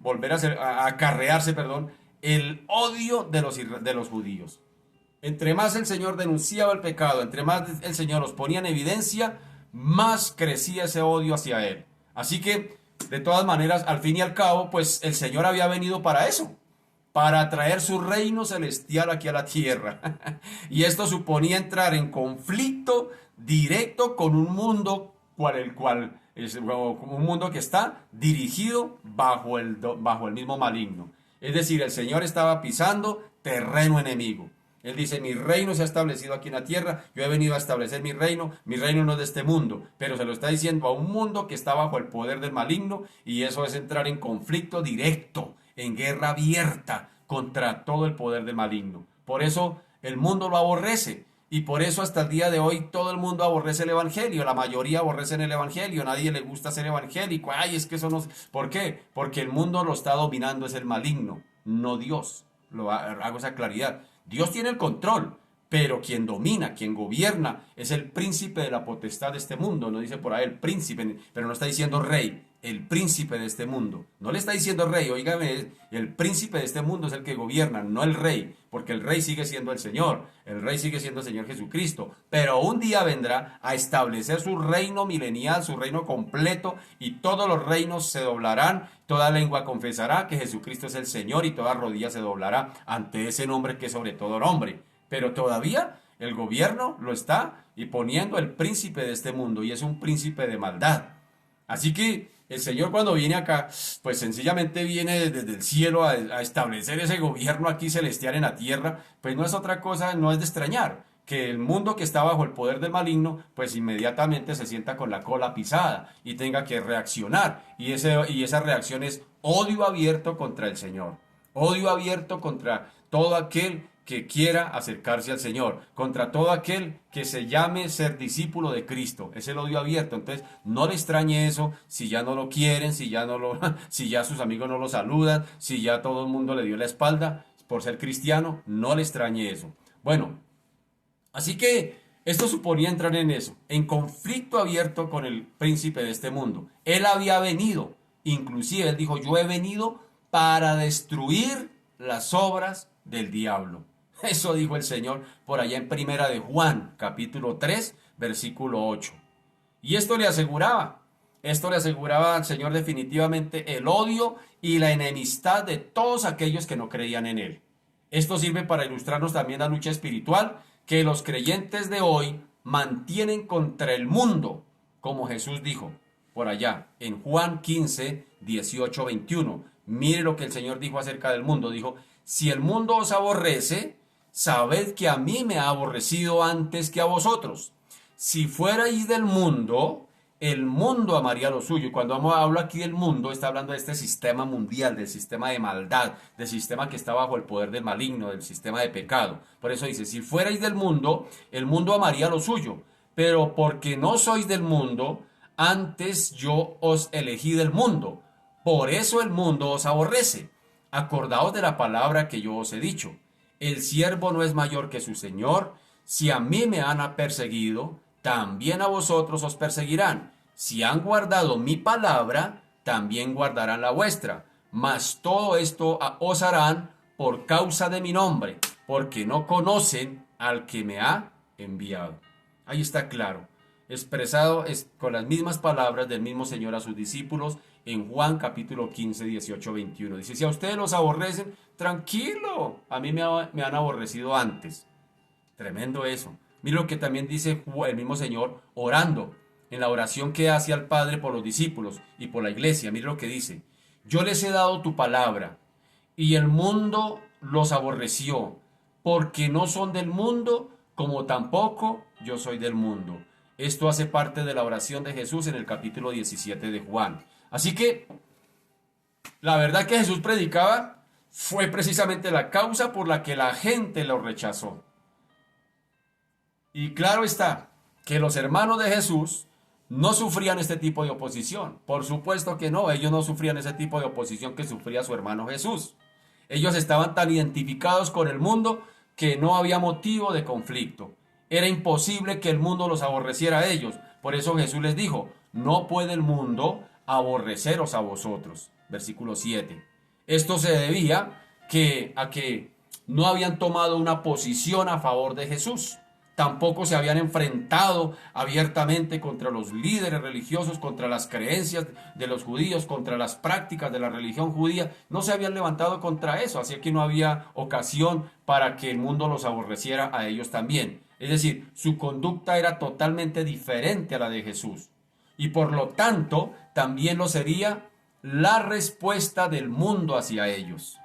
a acarrearse, perdón, el odio de los judíos. Entre más el Señor denunciaba el pecado, entre más el Señor los ponía en evidencia, más crecía ese odio hacia él. Así que, de todas maneras, al fin y al cabo, pues el Señor había venido para eso, para traer su reino celestial aquí a la tierra. Y esto suponía entrar en conflicto directo con un mundo un mundo que está dirigido bajo el mismo maligno. Es decir, el Señor estaba pisando terreno enemigo. Él dice, mi reino se ha establecido aquí en la tierra, yo he venido a establecer mi reino no es de este mundo, pero se lo está diciendo a un mundo que está bajo el poder del maligno, y eso es entrar en conflicto directo, en guerra abierta contra todo el poder del maligno. Por eso el mundo lo aborrece, y por eso hasta el día de hoy todo el mundo aborrece el evangelio, la mayoría aborrecen el evangelio, nadie le gusta ser evangélico, ay, es que eso no... ¿Por qué? Porque el mundo lo está dominando, es el maligno, no Dios. Hago esa claridad. Dios tiene el control, pero quien domina, quien gobierna, es el príncipe de la potestad de este mundo. No dice por ahí el príncipe, pero no está diciendo rey, el príncipe de este mundo. No le está diciendo rey, oígame, el príncipe de este mundo es el que gobierna, no el rey, porque el rey sigue siendo el Señor, el rey sigue siendo el Señor Jesucristo, pero un día vendrá a establecer su reino milenial, su reino completo, y todos los reinos se doblarán, toda lengua confesará que Jesucristo es el Señor, y toda rodilla se doblará ante ese nombre que es sobre todo nombre. Pero todavía el gobierno lo está y poniendo el príncipe de este mundo, y es un príncipe de maldad. Así que el Señor, cuando viene acá, pues sencillamente viene desde el cielo a establecer ese gobierno aquí celestial en la tierra, pues no es otra cosa, no es de extrañar que el mundo que está bajo el poder del maligno, pues inmediatamente se sienta con la cola pisada y tenga que reaccionar. Y esa reacción es odio abierto contra el Señor, odio abierto contra todo aquel que quiera acercarse al Señor, contra todo aquel que se llame ser discípulo de Cristo. Es el odio abierto. Entonces, no le extrañe eso si ya no lo quieren, si ya sus amigos no lo saludan, si ya todo el mundo le dio la espalda por ser cristiano, no le extrañe eso. Bueno, así que esto suponía entrar en eso, en conflicto abierto con el príncipe de este mundo. Él había venido, inclusive él dijo, yo he venido para destruir las obras del diablo. Eso dijo el Señor por allá en Primera de Juan, capítulo 3, versículo 8. Y esto le aseguraba al Señor definitivamente el odio y la enemistad de todos aquellos que no creían en Él. Esto sirve para ilustrarnos también la lucha espiritual que los creyentes de hoy mantienen contra el mundo, como Jesús dijo por allá en Juan 15, 18, 21. Mire lo que el Señor dijo acerca del mundo. Dijo, si el mundo os aborrece, sabed que a mí me ha aborrecido antes que a vosotros. Si fuerais del mundo, el mundo amaría lo suyo. Y cuando hablo aquí del mundo, está hablando de este sistema mundial, del sistema de maldad, del sistema que está bajo el poder del maligno, del sistema de pecado. Por eso dice, si fuerais del mundo, el mundo amaría lo suyo. Pero porque no sois del mundo, antes yo os elegí del mundo. Por eso el mundo os aborrece. Acordaos de la palabra que yo os he dicho. El siervo no es mayor que su señor. Si a mí me han perseguido, también a vosotros os perseguirán. Si han guardado mi palabra, también guardarán la vuestra. Mas todo esto os harán por causa de mi nombre, porque no conocen al que me ha enviado. Ahí está claro, expresado con las mismas palabras del mismo Señor a sus discípulos en Juan capítulo 15, 18, 21. Dice, si a ustedes los aborrecen, tranquilo, a mí me han aborrecido antes. Tremendo eso. Mira lo que también dice el mismo Señor orando, en la oración que hace al Padre por los discípulos y por la iglesia. Mira lo que dice. Yo les he dado tu palabra y el mundo los aborreció, porque no son del mundo, como tampoco yo soy del mundo. Esto hace parte de la oración de Jesús en el capítulo 17 de Juan. Así que la verdad que Jesús predicaba fue precisamente la causa por la que la gente lo rechazó. Y claro está que los hermanos de Jesús no sufrían este tipo de oposición. Por supuesto que no, ellos no sufrían ese tipo de oposición que sufría su hermano Jesús. Ellos estaban tan identificados con el mundo que no había motivo de conflicto. Era imposible que el mundo los aborreciera a ellos. Por eso Jesús les dijo, no puede el mundo aborreceros a vosotros. Versículo 7. Esto se debía a que no habían tomado una posición a favor de Jesús. Tampoco se habían enfrentado abiertamente contra los líderes religiosos, contra las creencias de los judíos, contra las prácticas de la religión judía. No se habían levantado contra eso, así que no había ocasión para que el mundo los aborreciera a ellos también. Es decir, su conducta era totalmente diferente a la de Jesús. Y por lo tanto, también lo sería la respuesta del mundo hacia ellos.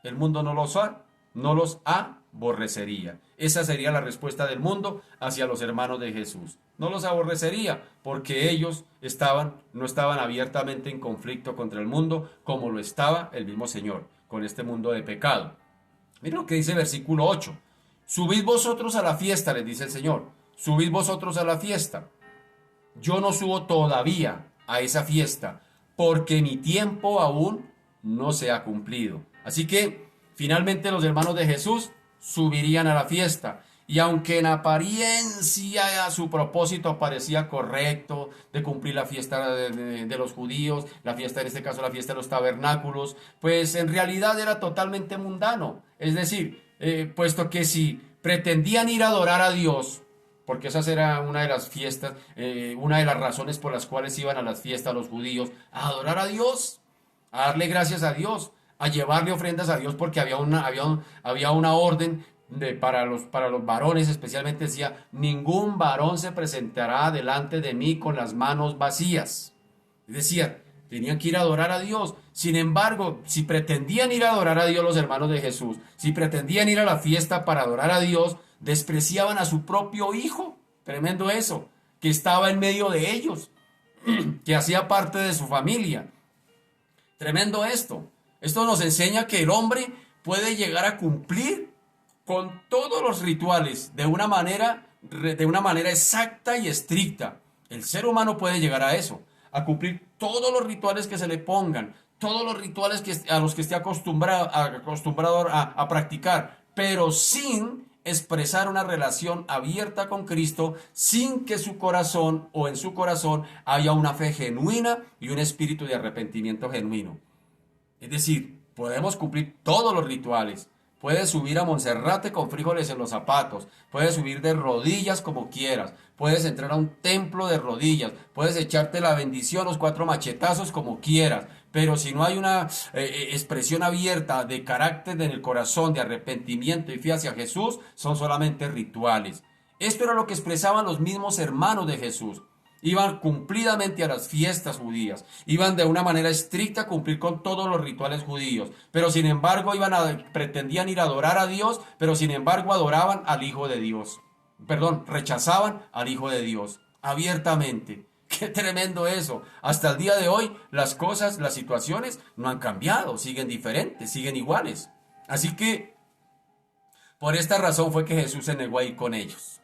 El mundo no los aborrecería. Esa sería la respuesta del mundo hacia los hermanos de Jesús. No los aborrecería porque ellos no estaban abiertamente en conflicto contra el mundo como lo estaba el mismo Señor con este mundo de pecado. Miren lo que dice el versículo 8. Subid vosotros a la fiesta, les dice el Señor. Subid vosotros a la fiesta. Yo no subo todavía a esa fiesta porque mi tiempo aún no se ha cumplido. Así que finalmente los hermanos de Jesús subirían a la fiesta. Y aunque en apariencia su propósito parecía correcto de cumplir la fiesta de los judíos, la fiesta en este caso la fiesta de los tabernáculos, pues en realidad era totalmente mundano. Es decir, puesto que si pretendían ir a adorar a Dios, porque esa era una de las fiestas, una de las razones por las cuales iban a las fiestas los judíos, a adorar a Dios, a darle gracias a Dios, a llevarle ofrendas a Dios, porque había una orden para los varones, especialmente decía, ningún varón se presentará delante de mí con las manos vacías. Es decir, tenían que ir a adorar a Dios. Sin embargo, si pretendían ir a adorar a Dios los hermanos de Jesús, si pretendían ir a la fiesta para adorar a Dios, despreciaban a su propio hijo. Tremendo eso, que estaba en medio de ellos, que hacía parte de su familia. Tremendo esto. Esto nos enseña que el hombre puede llegar a cumplir con todos los rituales de una manera exacta y estricta. El ser humano puede llegar a eso, a cumplir todos los rituales que se le pongan, todos los rituales a los que esté acostumbrado a practicar, pero sin expresar una relación abierta con Cristo, sin que en su corazón haya una fe genuina y un espíritu de arrepentimiento genuino. Es decir, podemos cumplir todos los rituales. Puedes subir a Monserrate con frijoles en los zapatos. Puedes subir de rodillas como quieras. Puedes entrar a un templo de rodillas. Puedes echarte la bendición, los 4 machetazos como quieras. Pero si no hay una expresión abierta de carácter en el corazón, de arrepentimiento y fe hacia Jesús, son solamente rituales. Esto era lo que expresaban los mismos hermanos de Jesús. iban cumplidamente a las fiestas judías, iban de una manera estricta a cumplir con todos los rituales judíos, pero sin embargo pretendían ir a adorar a Dios, pero sin embargo adoraban al Hijo de Dios. Perdón, rechazaban al Hijo de Dios abiertamente. Qué tremendo eso. Hasta el día de hoy las cosas, las situaciones no han cambiado, siguen diferentes, siguen iguales. Así que por esta razón fue que Jesús se negó a ir con ellos.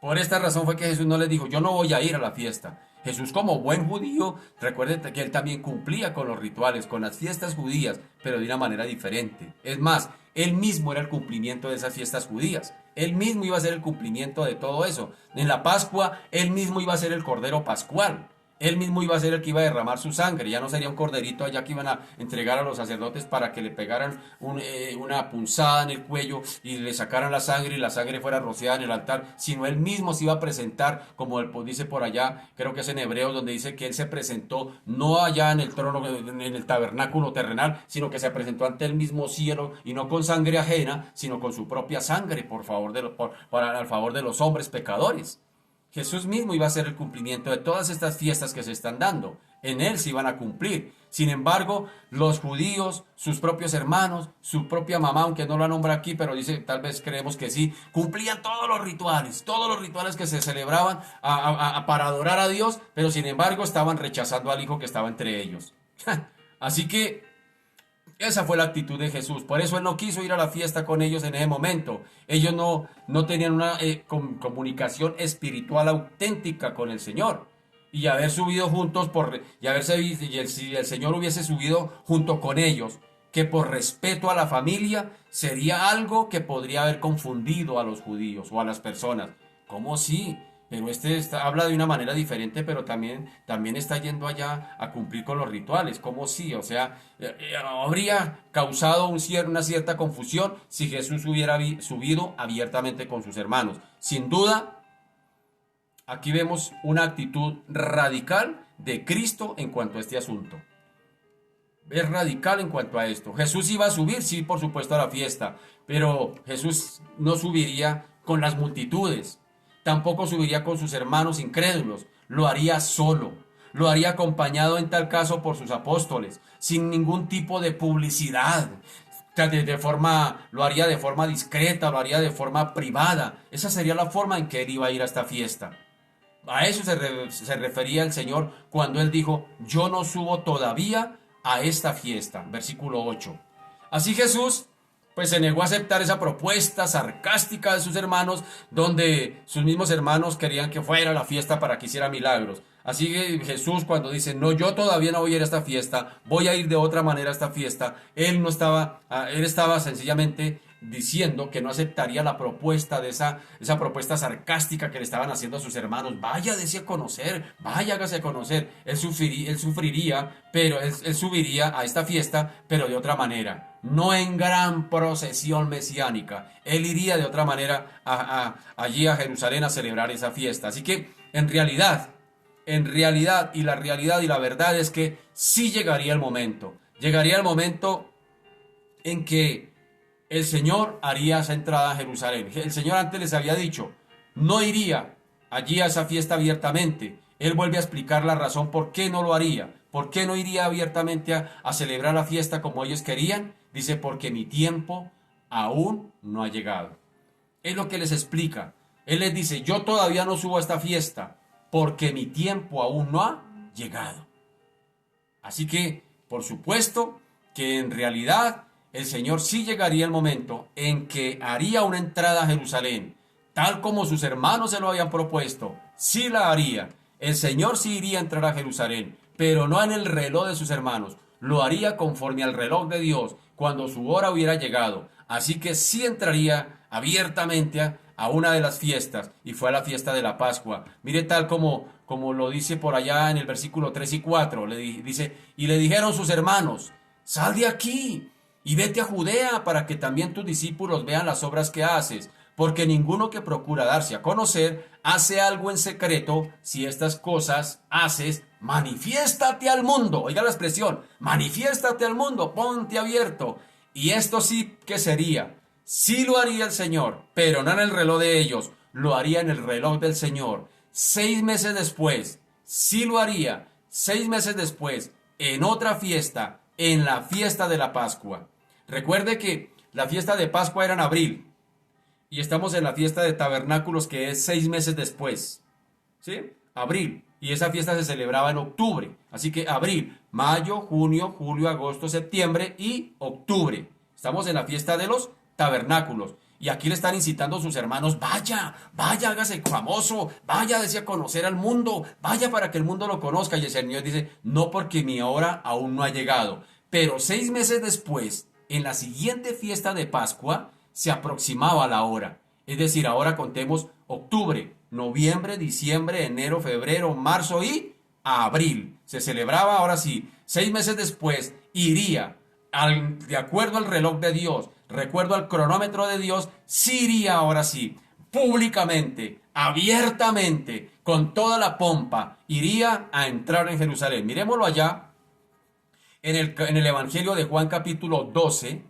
Por esta razón fue que Jesús no les dijo, yo no voy a ir a la fiesta. Jesús, como buen judío, recuerden que él también cumplía con los rituales, con las fiestas judías, pero de una manera diferente. Es más, él mismo era el cumplimiento de esas fiestas judías. Él mismo iba a ser el cumplimiento de todo eso. En la Pascua, él mismo iba a ser el Cordero Pascual. Él mismo iba a ser el que iba a derramar su sangre. Ya no sería un corderito allá que iban a entregar a los sacerdotes para que le pegaran una punzada en el cuello y le sacaran la sangre y la sangre fuera rociada en el altar, sino él mismo se iba a presentar, como dice por allá, creo que es en Hebreos, donde dice que él se presentó no allá en el trono, en el tabernáculo terrenal, sino que se presentó ante el mismo cielo y no con sangre ajena, sino con su propia sangre al favor de los hombres pecadores. Jesús mismo iba a ser el cumplimiento de todas estas fiestas que se están dando. En él se iban a cumplir. Sin embargo, los judíos, sus propios hermanos, su propia mamá, aunque no la nombra aquí, pero dice, tal vez creemos que sí, cumplían todos los rituales que se celebraban para adorar a Dios, pero sin embargo estaban rechazando al Hijo que estaba entre ellos. Así que esa fue la actitud de Jesús. Por eso él no quiso ir a la fiesta con ellos en ese momento. Ellos no tenían una comunicación espiritual auténtica con el Señor. Y haber subido juntos si el Señor hubiese subido junto con ellos, que por respeto a la familia sería algo que podría haber confundido a los judíos o a las personas. ¿Cómo sí? Pero habla de una manera diferente, pero también está yendo allá a cumplir con los rituales. ¿Cómo sí? O sea, habría causado una cierta confusión si Jesús hubiera subido abiertamente con sus hermanos. Sin duda, aquí vemos una actitud radical de Cristo en cuanto a este asunto. Es radical en cuanto a esto. Jesús iba a subir, sí, por supuesto, a la fiesta, pero Jesús no subiría con las multitudes. Tampoco subiría con sus hermanos incrédulos, lo haría solo, lo haría acompañado en tal caso por sus apóstoles, sin ningún tipo de publicidad, lo haría de forma discreta, lo haría de forma privada. Esa sería la forma en que él iba a ir a esta fiesta. A eso se refería el Señor cuando él dijo, yo no subo todavía a esta fiesta, versículo 8. Así Jesús pues se negó a aceptar esa propuesta sarcástica de sus hermanos, donde sus mismos hermanos querían que fuera a la fiesta para que hiciera milagros. Así que Jesús, cuando dice, no, yo todavía no voy a ir a esta fiesta, voy a ir de otra manera a esta fiesta, él estaba sencillamente diciendo que no aceptaría la propuesta de esa propuesta sarcástica que le estaban haciendo a sus hermanos. Vaya, hágase a conocer. Él sufriría, pero él subiría a esta fiesta, pero de otra manera. No en gran procesión mesiánica. Él iría de otra manera allí a Jerusalén a celebrar esa fiesta. Así que, en realidad, y la realidad y la verdad es que sí llegaría el momento. Llegaría el momento en que el Señor haría esa entrada a Jerusalén. El Señor antes les había dicho, no iría allí a esa fiesta abiertamente. Él vuelve a explicar la razón por qué no lo haría. ¿Por qué no iría abiertamente a celebrar la fiesta como ellos querían? Dice, porque mi tiempo aún no ha llegado. Es lo que les explica. Él les dice, yo todavía no subo a esta fiesta porque mi tiempo aún no ha llegado. Así que, por supuesto, que en realidad el Señor sí llegaría el momento en que haría una entrada a Jerusalén, tal como sus hermanos se lo habían propuesto. Sí la haría. El Señor sí iría a entrar a Jerusalén, pero no en el reloj de sus hermanos. Lo haría conforme al reloj de Dios, cuando su hora hubiera llegado. Así que sí entraría abiertamente a una de las fiestas, y fue a la fiesta de la Pascua. Mire, tal como lo dice por allá en el versículo 3 y 4, dice, y le dijeron sus hermanos, sal de aquí y vete a Judea para que también tus discípulos vean las obras que haces, porque ninguno que procura darse a conocer hace algo en secreto. Si estas cosas haces, manifiéstate al mundo. Oiga la expresión, manifiéstate al mundo, ponte abierto. Y esto sí que sería, sí lo haría el Señor, pero no en el reloj de ellos, lo haría en el reloj del Señor. 6 meses después, sí lo haría, 6 meses después, en otra fiesta, en la fiesta de la Pascua. Recuerde que la fiesta de Pascua era en abril y estamos en la fiesta de Tabernáculos, que es 6 meses después. ¿Sí? Abril. Y esa fiesta se celebraba en octubre. Así que abril, mayo, junio, julio, agosto, septiembre y octubre. Estamos en la fiesta de los tabernáculos. Y aquí le están incitando a sus hermanos: vaya, vaya, hágase famoso, vaya, desea conocer al mundo, vaya para que el mundo lo conozca. Y el Señor dice: no, porque mi hora aún no ha llegado. Pero 6 meses después, en la siguiente fiesta de Pascua, se aproximaba la hora. Es decir, ahora contemos octubre, noviembre, diciembre, enero, febrero, marzo y abril. Se celebraba ahora sí. 6 meses después iría, de acuerdo al reloj de Dios, recuerdo al cronómetro de Dios, sí iría ahora sí, públicamente, abiertamente, con toda la pompa, iría a entrar en Jerusalén. Miremoslo allá en el Evangelio de Juan capítulo 12,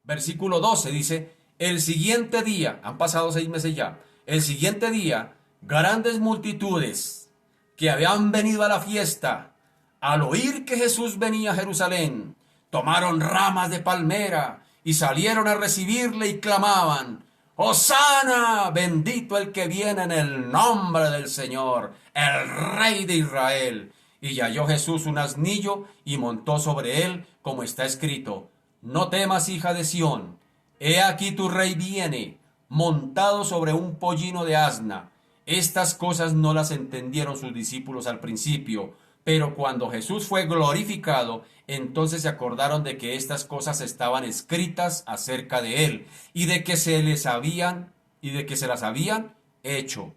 versículo 12, dice: el siguiente día, han pasado 6 meses ya, el siguiente día, grandes multitudes que habían venido a la fiesta, al oír que Jesús venía a Jerusalén, tomaron ramas de palmera y salieron a recibirle y clamaban: ¡Hosana! Bendito el que viene en el nombre del Señor, el Rey de Israel. Y halló Jesús un asnillo y montó sobre él, como está escrito: no temas, hija de Sión, he aquí tu rey viene, montado sobre un pollino de asna. Estas cosas no las entendieron sus discípulos al principio, pero cuando Jesús fue glorificado, entonces se acordaron de que estas cosas estaban escritas acerca de él, y de que se las habían hecho.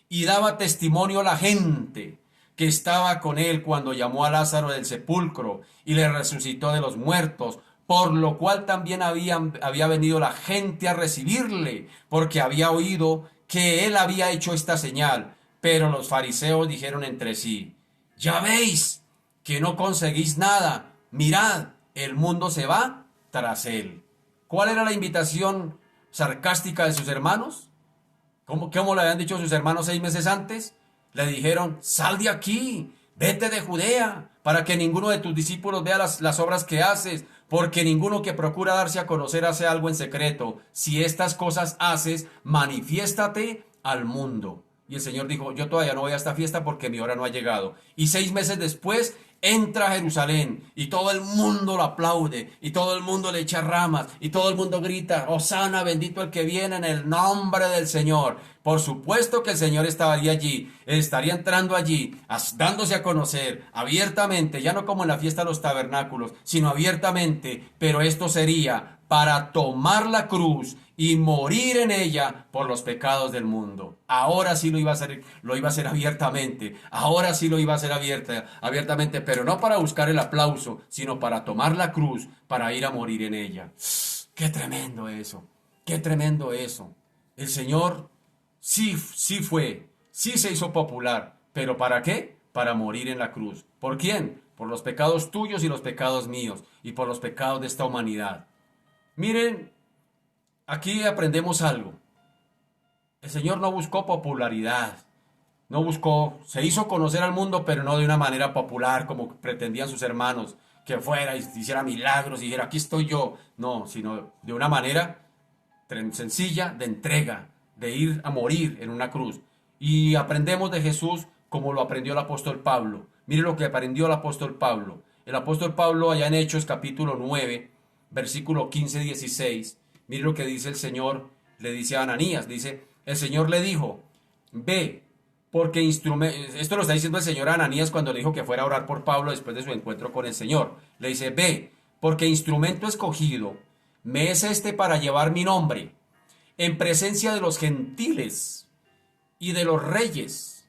Y daba testimonio la gente que estaba con él cuando llamó a Lázaro del sepulcro y le resucitó de los muertos, por lo cual también había venido la gente a recibirle, porque había oído que él había hecho esta señal. Pero los fariseos dijeron entre sí: ya veis que no conseguís nada, mirad, el mundo se va tras él. ¿Cuál era la invitación sarcástica de sus hermanos? ¿Cómo le habían dicho sus hermanos 6 meses antes? Le dijeron: sal de aquí, vete de Judea, para que ninguno de tus discípulos vea las obras que haces, porque ninguno que procura darse a conocer hace algo en secreto. Si estas cosas haces, manifiéstate al mundo. Y el Señor dijo: yo todavía no voy a esta fiesta porque mi hora no ha llegado. Y 6 meses después entra a Jerusalén y todo el mundo lo aplaude y todo el mundo le echa ramas y todo el mundo grita: Hosana, bendito el que viene en el nombre del Señor. Por supuesto que el Señor estaría allí, estaría entrando allí, dándose a conocer abiertamente, ya no como en la fiesta de los tabernáculos, sino abiertamente. Pero esto sería para tomar la cruz y morir en ella por los pecados del mundo. Ahora sí lo iba a hacer abiertamente. Ahora sí lo iba a hacer abiertamente, pero no para buscar el aplauso, sino para tomar la cruz, para ir a morir en ella. ¡Qué tremendo eso! ¡Qué tremendo eso! El Señor sí se hizo popular, pero ¿para qué? Para morir en la cruz. ¿Por quién? Por los pecados tuyos y los pecados míos, y por los pecados de esta humanidad. Miren, aquí aprendemos algo. El Señor no buscó popularidad, se hizo conocer al mundo, pero no de una manera popular como pretendían sus hermanos, que fuera y hiciera milagros y dijera: aquí estoy yo. No, sino de una manera sencilla de entrega, de ir a morir en una cruz. Y aprendemos de Jesús como lo aprendió el apóstol Pablo. Mire lo que aprendió el apóstol Pablo. El apóstol Pablo, allá en Hechos capítulo 9, versículo 15-16, mire lo que dice el Señor, le dice a Ananías, dice: el Señor le dijo: ve, porque esto lo está diciendo el Señor a Ananías cuando le dijo que fuera a orar por Pablo después de su encuentro con el Señor. Le dice: ve, porque instrumento escogido me es este para llevar mi nombre en presencia de los gentiles y de los reyes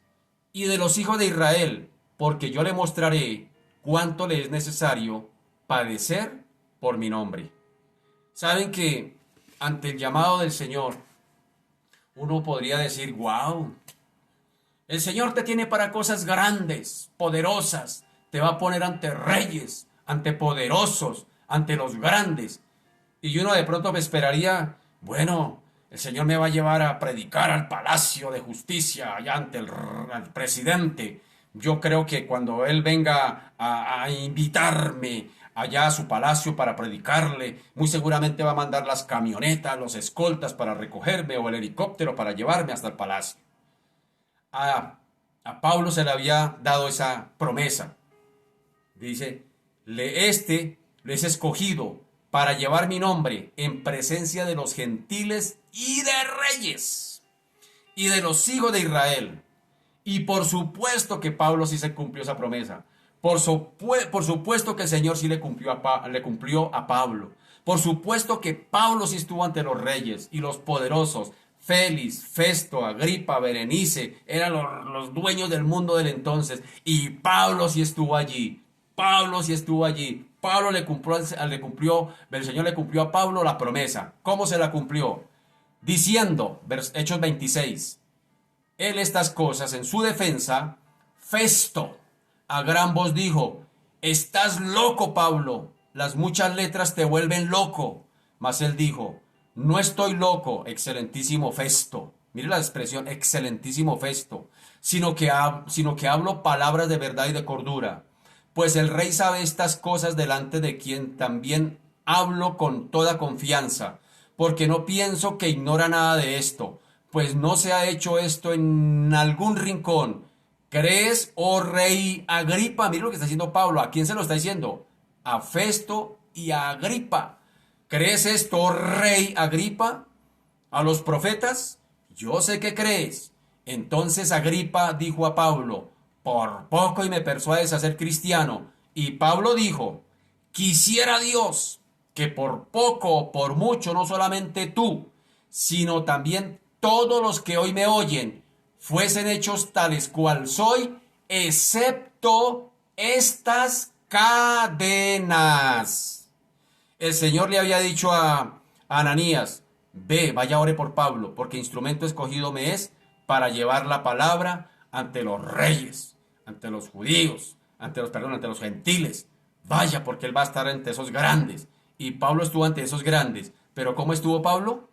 y de los hijos de Israel, porque yo le mostraré cuánto le es necesario padecer por mi nombre. Saben que ante el llamado del Señor, uno podría decir: wow, el Señor te tiene para cosas grandes, poderosas, te va a poner ante reyes, ante poderosos, ante los grandes. Y uno de pronto me esperaría: bueno, el Señor me va a llevar a predicar al Palacio de Justicia, allá ante al presidente. Yo creo que cuando Él venga a invitarme allá a su palacio para predicarle, muy seguramente va a mandar las camionetas, los escoltas para recogerme o el helicóptero para llevarme hasta el palacio. A, a Pablo se le había dado esa promesa. Dice, le es escogido para llevar mi nombre en presencia de los gentiles y de reyes y de los hijos de Israel. Y por supuesto que Pablo sí se cumplió esa promesa. Por supuesto que el Señor sí le cumplió a Pablo. Por supuesto que Pablo sí estuvo ante los reyes y los poderosos. Félix, Festo, Agripa, Berenice, eran los dueños del mundo del entonces. Y Pablo sí estuvo allí. Pablo sí estuvo allí. Pablo el Señor le cumplió a Pablo la promesa. ¿Cómo se la cumplió? Diciendo, Hechos 26, Él estas cosas en su defensa, Festo a gran voz dijo, estás loco, Pablo, las muchas letras te vuelven loco. Mas él dijo, no estoy loco, excelentísimo Festo. Mire la expresión, excelentísimo Festo, sino que hablo palabras de verdad y de cordura. Pues el rey sabe estas cosas delante de quien también hablo con toda confianza, porque no pienso que ignora nada de esto, pues no se ha hecho esto en algún rincón. ¿Crees, oh rey Agripa? Mira lo que está diciendo Pablo. ¿A quién se lo está diciendo? A Festo y a Agripa. ¿Crees esto, oh rey Agripa? ¿A los profetas? Yo sé que crees. Entonces Agripa dijo a Pablo, por poco y me persuades a ser cristiano. Y Pablo dijo, quisiera Dios que por poco o por mucho, no solamente tú, sino también todos los que hoy me oyen, fuesen hechos tales cual soy, excepto estas cadenas. El Señor le había dicho a Ananías, ve, vaya ore por Pablo, porque instrumento escogido me es para llevar la palabra ante los reyes, ante los judíos, ante los gentiles. Vaya, porque él va a estar ante esos grandes. Y Pablo estuvo ante esos grandes. Pero ¿cómo estuvo Pablo?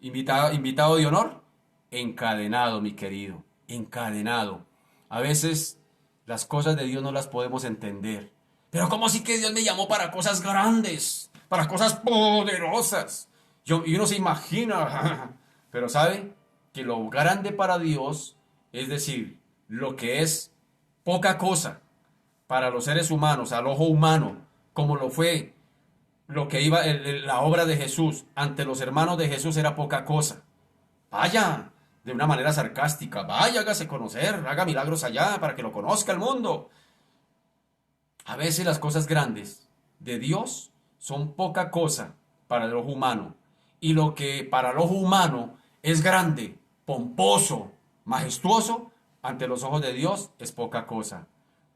Invitado de honor, encadenado, mi querido, encadenado. A veces las cosas de Dios no las podemos entender. Pero ¿cómo sí que Dios me llamó para cosas grandes, para cosas poderosas? Y uno se imagina, pero ¿sabe? Que lo grande para Dios, es decir, lo que es poca cosa para los seres humanos, al ojo humano, como lo fue lo que iba la obra de Jesús ante los hermanos de Jesús era poca cosa. Vaya, de una manera sarcástica, vaya, hágase conocer, haga milagros allá para que lo conozca el mundo. A veces las cosas grandes de Dios son poca cosa para el ojo humano. Y lo que para el ojo humano es grande, pomposo, majestuoso, ante los ojos de Dios es poca cosa.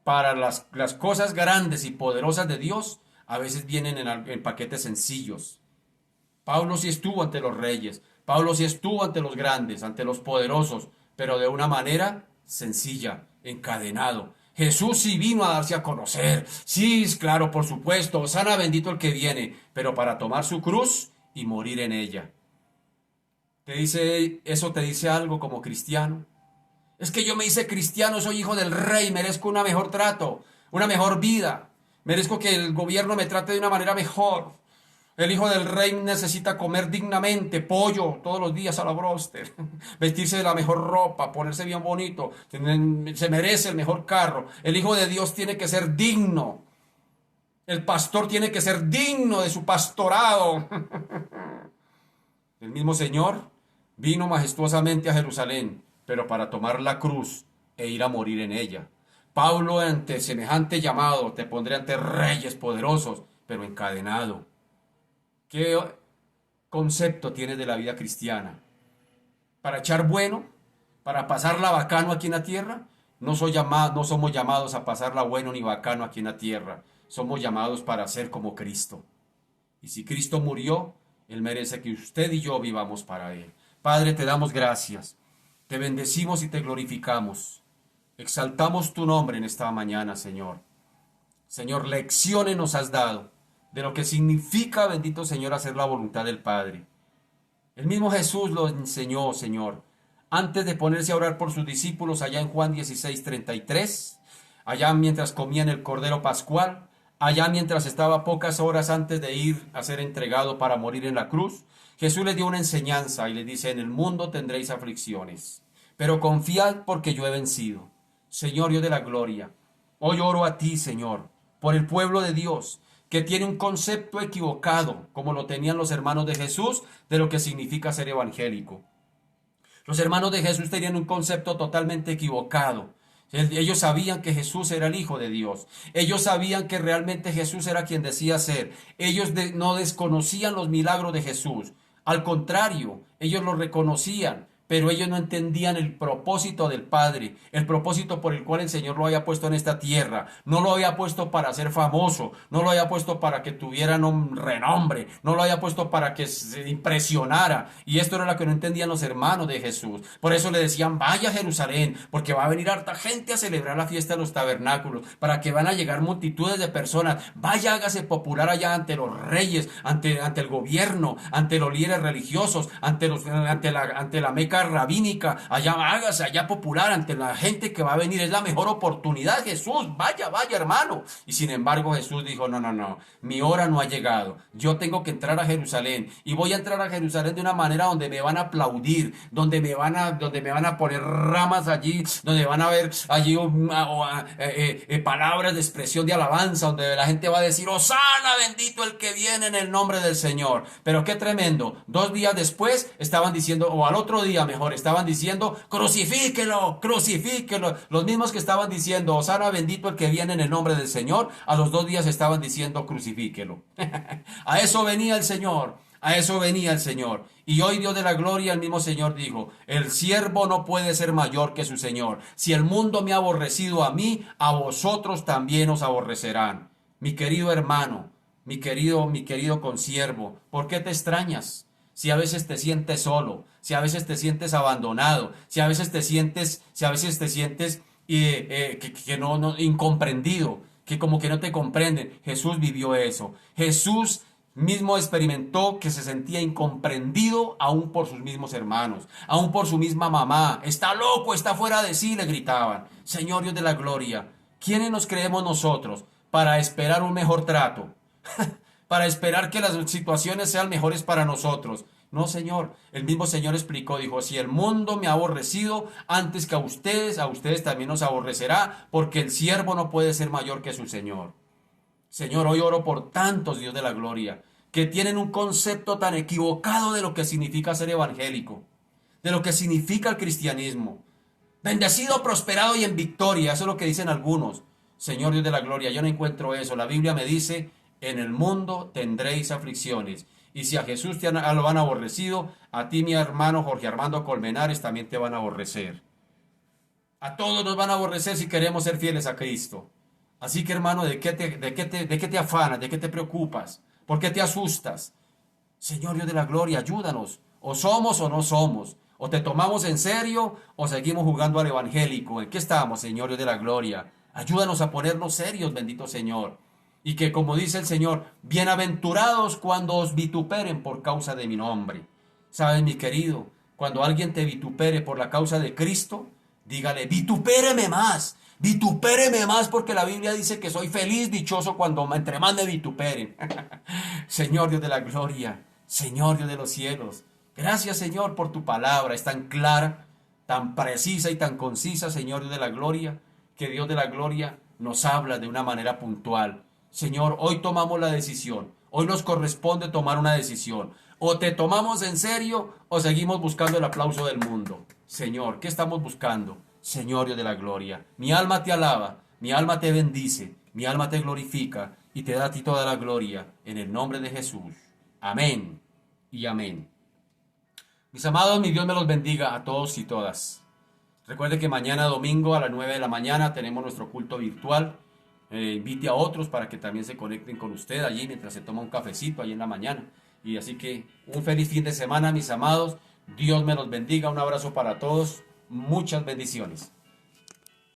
Para las cosas grandes y poderosas de Dios, a veces vienen en paquetes sencillos. Pablo sí estuvo ante los reyes, Pablo sí estuvo ante los grandes, ante los poderosos, pero de una manera sencilla, encadenado. Jesús sí vino a darse a conocer. Sí, claro, por supuesto, sana bendito el que viene, pero para tomar su cruz y morir en ella. ¿Eso te dice algo como cristiano? Es que yo me hice cristiano, soy hijo del rey, merezco un mejor trato, una mejor vida. Merezco que el gobierno me trate de una manera mejor. El hijo del rey necesita comer dignamente, pollo todos los días a la bróster, vestirse de la mejor ropa, ponerse bien bonito, se merece el mejor carro. El hijo de Dios tiene que ser digno. El pastor tiene que ser digno de su pastorado. El mismo Señor vino majestuosamente a Jerusalén, pero para tomar la cruz e ir a morir en ella. Pablo, ante semejante llamado, te pondré ante reyes poderosos, pero encadenado. ¿Qué concepto tienes de la vida cristiana? ¿Para echar bueno? ¿Para pasarla bacano aquí en la tierra? No somos llamados a pasarla bueno ni bacano aquí en la tierra. Somos llamados para ser como Cristo. Y si Cristo murió, Él merece que usted y yo vivamos para Él. Padre, te damos gracias. Te bendecimos y te glorificamos. Exaltamos tu nombre en esta mañana, Señor. Señor, lecciones nos has dado de lo que significa, bendito Señor, hacer la voluntad del Padre. El mismo Jesús lo enseñó, Señor. Antes de ponerse a orar por sus discípulos allá en Juan 16:33, allá mientras comían el Cordero Pascual, allá mientras estaba pocas horas antes de ir a ser entregado para morir en la cruz, Jesús les dio una enseñanza y les dice, en el mundo tendréis aflicciones, pero confiad porque yo he vencido. Señor Dios de la gloria, hoy oro a ti, Señor, por el pueblo de Dios, que tiene un concepto equivocado, como lo tenían los hermanos de Jesús, de lo que significa ser evangélico. Los hermanos de Jesús tenían un concepto totalmente equivocado. Ellos sabían que Jesús era el Hijo de Dios. Ellos sabían que realmente Jesús era quien decía ser. Ellos no desconocían los milagros de Jesús. Al contrario, ellos lo reconocían, pero ellos no entendían el propósito del Padre, el propósito por el cual el Señor lo había puesto en esta tierra. No lo había puesto para ser famoso, no lo había puesto para que tuviera renombre, no lo había puesto para que se impresionara. Y esto era lo que no entendían los hermanos de Jesús. Por eso le decían, vaya a Jerusalén, porque va a venir harta gente a celebrar la fiesta de los tabernáculos, para que van a llegar multitudes de personas. Vaya, hágase popular allá ante los reyes, ante el gobierno, ante los líderes religiosos, ante la Meca rabínica, allá hágase, allá popular ante la gente que va a venir, es la mejor oportunidad, Jesús, vaya, vaya hermano. Y sin embargo Jesús dijo, no, no, no, mi hora no ha llegado, yo tengo que entrar a Jerusalén y voy a entrar a Jerusalén de una manera donde me van a aplaudir, donde me van a poner ramas allí, donde van a ver allí palabras de expresión de alabanza, donde la gente va a decir, Hosana, bendito el que viene en el nombre del Señor. Pero qué tremendo, 2 días después estaban diciendo, o al otro día mejor, estaban diciendo, crucifíquelo, crucifíquelo. Los mismos que estaban diciendo, Hosana, bendito el que viene en el nombre del Señor, a los 2 días estaban diciendo, crucifíquelo. A eso venía el Señor, a eso venía el Señor. Y hoy, Dios de la gloria, el mismo Señor dijo, el siervo no puede ser mayor que su Señor. Si el mundo me ha aborrecido a mí, a vosotros también os aborrecerán. Mi querido hermano, mi querido consiervo, ¿por qué te extrañas? Si a veces te sientes solo, si a veces te sientes abandonado, si a veces te sientes que no incomprendido, que como que no te comprenden. Jesús vivió eso. Jesús mismo experimentó que se sentía incomprendido aún por sus mismos hermanos, aún por su misma mamá. Está loco, está fuera de sí, le gritaban. Señor Dios de la gloria, ¿quiénes nos creemos nosotros para esperar un mejor trato? Para esperar que las situaciones sean mejores para nosotros. No, Señor. El mismo Señor explicó, dijo, si el mundo me ha aborrecido antes que a ustedes también os aborrecerá, porque el siervo no puede ser mayor que su Señor. Señor, hoy oro por tantos, Dios de la gloria, que tienen un concepto tan equivocado de lo que significa ser evangélico, de lo que significa el cristianismo. Bendecido, prosperado y en victoria, eso es lo que dicen algunos. Señor Dios de la gloria, yo no encuentro eso. La Biblia me dice, en el mundo tendréis aflicciones. Y si a Jesús lo han aborrecido, a ti, mi hermano Jorge Armando Colmenares, también te van a aborrecer. A todos nos van a aborrecer si queremos ser fieles a Cristo. Así que, hermano, ¿de qué te afanas? ¿De qué te preocupas? ¿Por qué te asustas? Señor Dios de la gloria, ayúdanos. O somos o no somos. O te tomamos en serio o seguimos jugando al evangélico. ¿En qué estamos, Señor Dios de la gloria? Ayúdanos a ponernos serios, bendito Señor. Y que, como dice el Señor, bienaventurados cuando os vituperen por causa de mi nombre. ¿Sabes, mi querido? Cuando alguien te vitupere por la causa de Cristo, dígale, vitupéreme más porque la Biblia dice que soy feliz, dichoso cuando entre más me vituperen. Señor Dios de la gloria, Señor Dios de los cielos, gracias Señor por tu palabra, es tan clara, tan precisa y tan concisa, Señor Dios de la gloria, que Dios de la gloria nos habla de una manera puntual. Señor, hoy tomamos la decisión, hoy nos corresponde tomar una decisión. O te tomamos en serio o seguimos buscando el aplauso del mundo. Señor, ¿qué estamos buscando? Señor Dios de la gloria, mi alma te alaba, mi alma te bendice, mi alma te glorifica y te da a ti toda la gloria en el nombre de Jesús. Amén y amén. Mis amados, mi Dios me los bendiga a todos y todas. Recuerde que mañana domingo a las 9 de la mañana tenemos nuestro culto virtual. Invite a otros para que también se conecten con usted allí mientras se toma un cafecito allí en la mañana. Y así que un feliz fin de semana, mis amados. Dios me los bendiga. Un abrazo para todos. Muchas bendiciones.